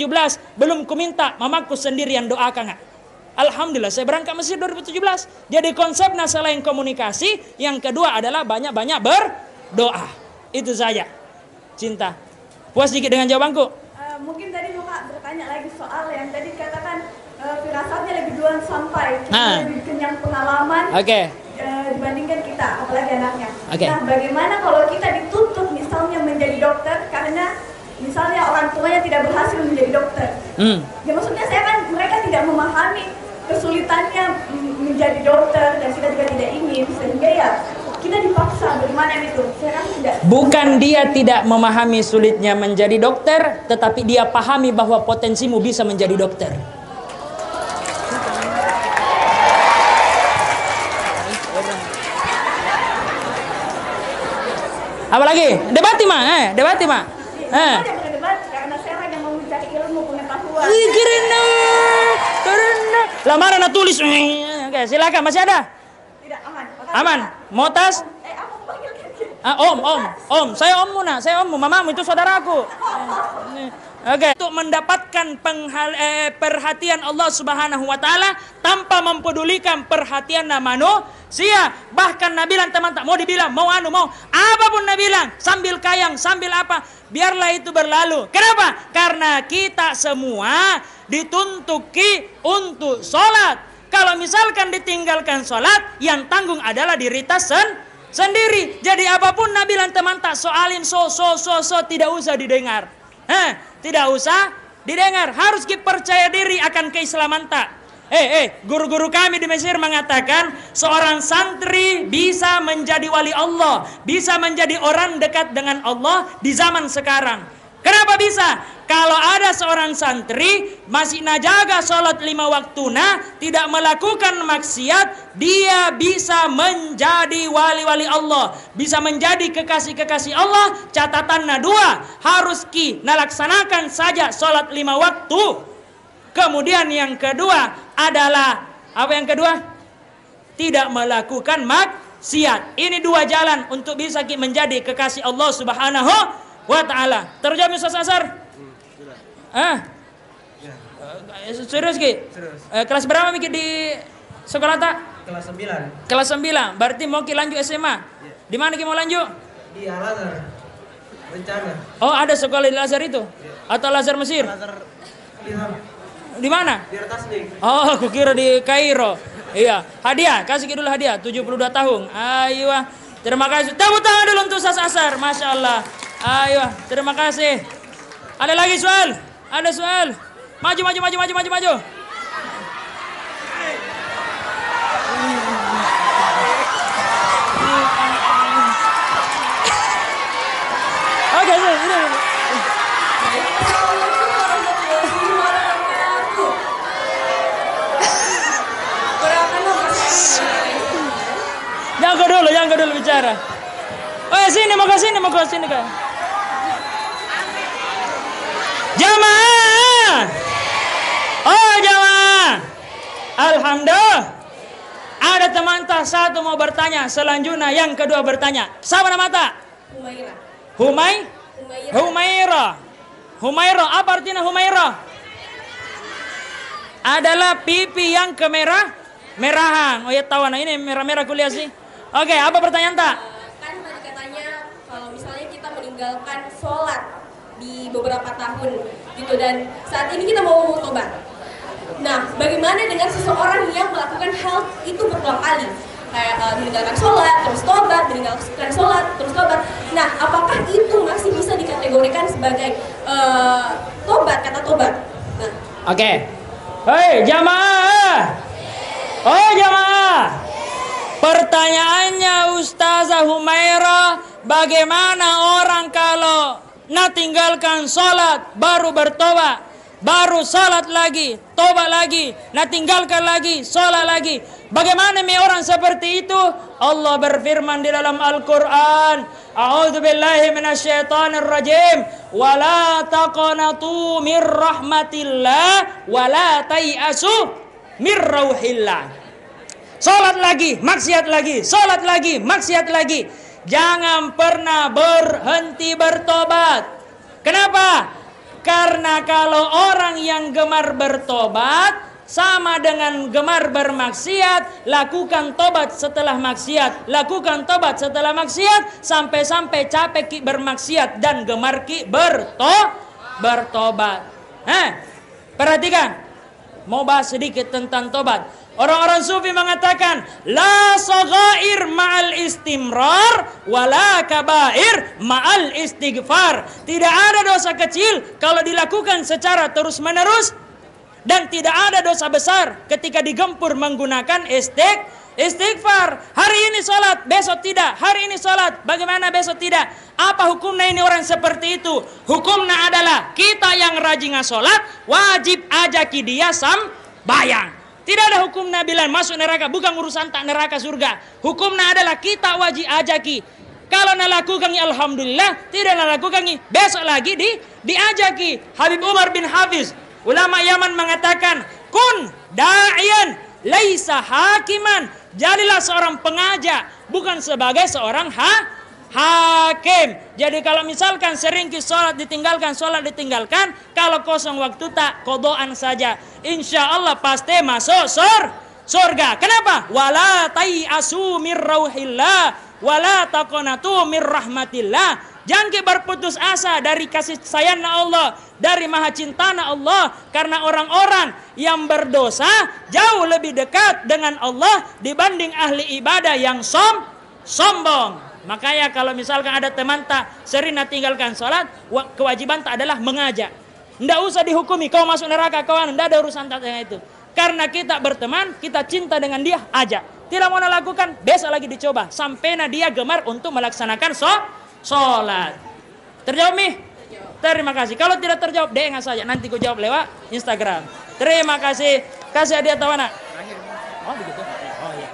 belum kuminta, mamaku sendiri yang doakan. Alhamdulillah saya berangkat Mesir 2017. Jadi konsepnya selain komunikasi, yang kedua adalah banyak-banyak berdoa. Itu saja. Cinta. Puas sedikit dengan jawabanku? Mungkin tadi mau bertanya lagi soal yang tadi katakan firasatnya lebih duluan sampai, lebih kenyang pengalaman. Dibandingkan kita, apalagi anaknya. Nah, bagaimana kalau kita dituntut misalnya menjadi dokter karena misalnya orang tuanya tidak berhasil menjadi dokter? Ya maksudnya saya kan mereka tidak memahami kesulitannya menjadi dokter dan kita juga tidak ingin, sehingga ya kita dipaksa. Bagaimana itu? Saya rasa tidak. Bukan dia tidak memahami sulitnya menjadi dokter, tetapi dia pahami bahwa potensimu bisa menjadi dokter. Apalagi? Debati mah, debati mah. Karena saya hanya mau mencari ilmu pengetahuan. Karena lamaran tulis. Oke, silakan, masih ada? Tidak, aman. Aman. Mau tas? Om. Saya ommu, mamamu itu saudaraku. Untuk mendapatkan perhatian Allah Subhanahu wa taala tanpa mempedulikan perhatian manusia. Bahkan Nabi bilang teman tak mau dibilang, mau apapun Nabi bilang, sambil kayang, sambil apa, biarlah itu berlalu. Kenapa? Karena kita semua dituntuki untuk sholat. Kalau misalkan ditinggalkan sholat, yang tanggung adalah diri kita sendiri. Jadi apapun Nabi bilang teman tak soalin tidak usah didengar. Tidak usah didengar. Harus kita percaya diri akan keislaman tak. Guru-guru kami di Mesir mengatakan seorang santri bisa menjadi wali Allah, bisa menjadi orang dekat dengan Allah di zaman sekarang. Kenapa bisa? Kalau ada seorang santri masih najaga sholat 5 waktuna, tidak melakukan maksiat, dia bisa menjadi wali-wali Allah, bisa menjadi kekasih-kekasih Allah. Catatannya 2, harus nalaksanakan saja sholat 5 waktu. Kemudian yang kedua adalah apa yang kedua? Tidak melakukan maksiat. Ini 2 jalan untuk bisa menjadi kekasih Allah Subhanahu wa ta'ala. Terjawab Ustaz Asar? Serius Ki? Kelas berapa Miki di sekolah tak? Kelas 9. Kelas 9. Berarti mau Ki lanjut SMA? Di mana Ki mau lanjut? Di Al-Azhar. Rencana. Oh, ada sekolah di Al-Azhar itu? Atau Al-Azhar Mesir? Di mana? Di Tasnik. Oh, aku kira di Kairo. Iya, hadiah, kasih dulu hadiah 72 tahun. Ayo, terima kasih. Tepuk tangan dulu untuk Ustaz Asar. Masya Allah. Ayo, terima kasih. Ada lagi soal? Ada soal? Maju. Oke, ini. Jangan dulu bicara. Oh, sini mau ke sini kan. Jamaah. Oh, jamaah. Alhamdulillah. Ada teman tak satu mau bertanya, selanjutnya yang kedua bertanya. Siapa nama tak? Humaira. Apa artinya Humaira? Adalah pipi yang merahan. Oh ya tahu, nah ini merah-merah kuliah sih. Oke, apa pertanyaan tak? Kan tadi katanya kalau misalnya kita meninggalkan sholat di beberapa tahun gitu, dan saat ini kita mau tobat. Nah, bagaimana dengan seseorang yang melakukan hal itu berulang kali? Kayak meninggalkan sholat, terus tobat, meninggalkan sholat, terus tobat. Nah, apakah itu masih bisa dikategorikan sebagai tobat, kata tobat? Nah. Oke. Hei, jamaah. Oh, jamaah. Pertanyaannya Ustazah Humaira, bagaimana orang kalau tinggalkan sholat baru bertobat, baru sholat lagi, tobat lagi, tinggalkan lagi, sholat lagi. Bagaimana orang seperti itu? Allah berfirman di dalam Al-Quran, A'udzubillahi minasyaitonirrajim, wa la taqnatu mir rahmatillah, wa la tai'asu mir rauhillah. Sholat lagi, maksiat lagi, sholat lagi, maksiat lagi. Jangan pernah berhenti bertobat. Kenapa? Karena kalau orang yang gemar bertobat sama dengan gemar bermaksiat, lakukan tobat setelah maksiat, lakukan tobat setelah maksiat, sampai-sampai capek ki bermaksiat dan gemar ki bertobat. Perhatikan, mau bahas sedikit tentang tobat. Orang-orang sufi mengatakan la saghair ma'al istimrar wala kabair ma'al istighfar. Tidak ada dosa kecil kalau dilakukan secara terus-menerus, dan tidak ada dosa besar ketika digempur menggunakan istighfar. Hari ini salat, besok tidak. Hari ini salat, bagaimana besok tidak? Apa hukumnya ini orang seperti itu? Hukumnya adalah kita yang rajin salat wajib ajaki dia sambayang. Tidak ada hukum nabilan masuk neraka, bukan urusan tak neraka surga. Hukumnya adalah kita wajib ajaki. Kalau nalakukan alhamdulillah, tidak nalakukan besok lagi diajaki. Habib Umar bin Hafiz, ulama Yaman mengatakan, kun da'iyan laisa hakiman. Jadilah seorang pengajak, bukan sebagai seorang hakim. Jadi kalau misalkan sering sholat ditinggalkan, kalau kosong waktu tak kodoan saja, insya Allah pasti masuk surga. Kenapa? Wala tai'asu mir rauhillah wala taqnatu mir rahmatillah. Jangan berputus asa dari kasih sayang Allah, dari maha cintana Allah, karena orang-orang yang berdosa jauh lebih dekat dengan Allah dibanding ahli ibadah yang sombong. Makanya kalau misalkan ada teman tak sering tinggalkan sholat, kewajiban tak adalah mengajak. Tidak usah dihukumi, kau masuk neraka, kawan. Tidak ada urusan tak dengan itu. Karena kita berteman, kita cinta dengan dia, ajak. Tidak mau lakukan, besok lagi dicoba. Sampai dia gemar untuk melaksanakan sholat. Terjawab Mi? Terima kasih. Kalau tidak terjawab, dengar saja. Nanti ku jawab lewat Instagram. Terima kasih. Kasih hadiah tawana. Oh begitu. Oh iya.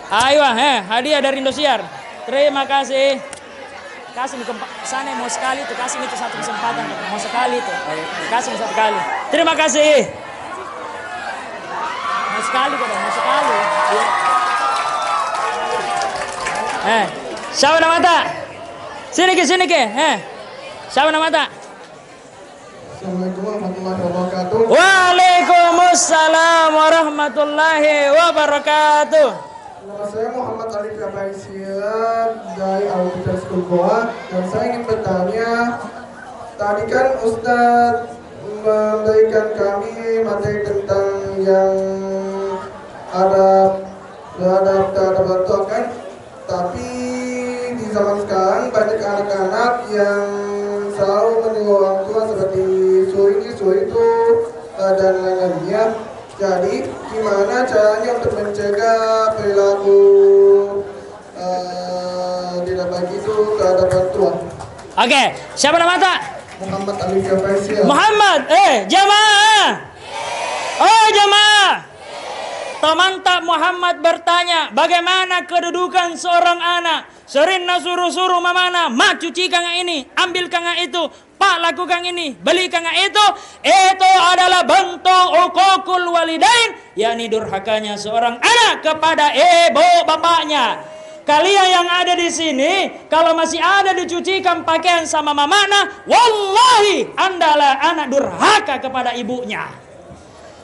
Ayo, hadiah dari Indosiar. Terima kasih. Kasih nih sana mau sekali tuh, kasih itu satu kesempatan, mau sekali tuh. Kasih satu kali. Terima kasih. Mau sekali kok, mau sekali. Siapa nama tak? Sini ke. Siapa nama tak? Assalamualaikum warahmatullahi wabarakatuh. Waalaikumsalam warahmatullahi wabarakatuh. Nama saya Muhammad Arif Abaisian dari Al-Quran School Goa, dan saya ingin bertanya, tadi kan Ustadz memberikan kami materi tentang yang terhadap bantuan kan, tapi di zaman sekarang banyak anak-anak yang selalu meniru orang tua seperti suri itu dan lain-lainnya. Jadi gimana caranya untuk mencegah perilaku tidak baik itu terhadap orang tua? Oke, siapa nama tak? Muhammad Alif Faisal. Muhammad, jamaah. Oh jamaah. Mantap, Muhammad bertanya, bagaimana kedudukan seorang anak? Sering suruh-suruh mamana, mak cuci kang ini, ambil kang itu, pak lakukan ini, beli kang itu adalah bentuk uququl walidain, yakni durhakanya seorang anak kepada ibu bapaknya. Kalian yang ada di sini, kalau masih ada dicucikan pakaian sama mamana, wallahi andalah anak durhaka kepada ibunya.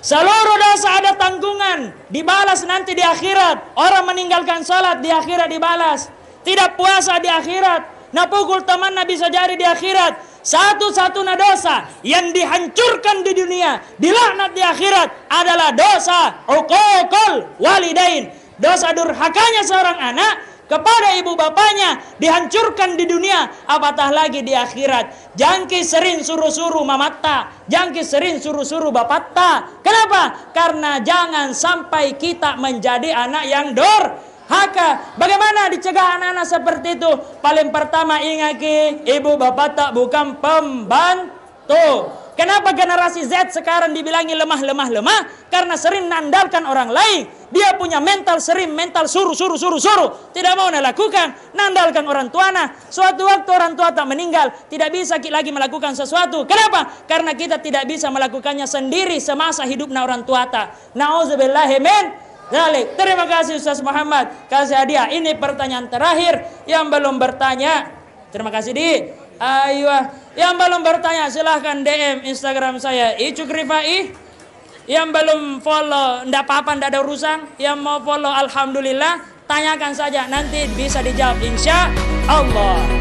Seluruh dosa ada tanggungan, dibalas nanti di akhirat. Orang meninggalkan salat di akhirat dibalas. Tidak puasa di akhirat. Nah pukul temannya bisa jadi di akhirat. Satu-satunya dosa yang dihancurkan di dunia, dilaknat di akhirat adalah dosa uququl walidain. Dosa durhakanya seorang anak kepada ibu bapaknya dihancurkan di dunia, apatah lagi di akhirat. Jangki sering suruh-suruh mamatta, jangki sering suruh-suruh bapatta. Kenapa? Karena jangan sampai kita menjadi anak yang durhaka. Bagaimana dicegah anak-anak seperti itu? Paling pertama ingat ibu bapak tak bukan pembantu. Kenapa generasi Z sekarang dibilangi lemah? Karena sering nandalkan orang lain. Dia punya mental sering mental suruh. Tidak mau lakukan, nandalkan orang tuanya. Suatu waktu orang tua tak meninggal, tidak bisa lagi melakukan sesuatu. Kenapa? Karena kita tidak bisa melakukannya sendiri semasa hidupnya orang tua tak. Nauzubillahi min dzalik. Terima kasih Ustaz Muhammad, kasih hadiah. Ini pertanyaan terakhir. Yang belum bertanya, terima kasih di. Ayo, yang belum bertanya silahkan DM Instagram saya Icuk Rifai. Yang belum follow ndak apa-apa, ndak ada urusan. Yang mau follow alhamdulillah, tanyakan saja nanti bisa dijawab insya Allah.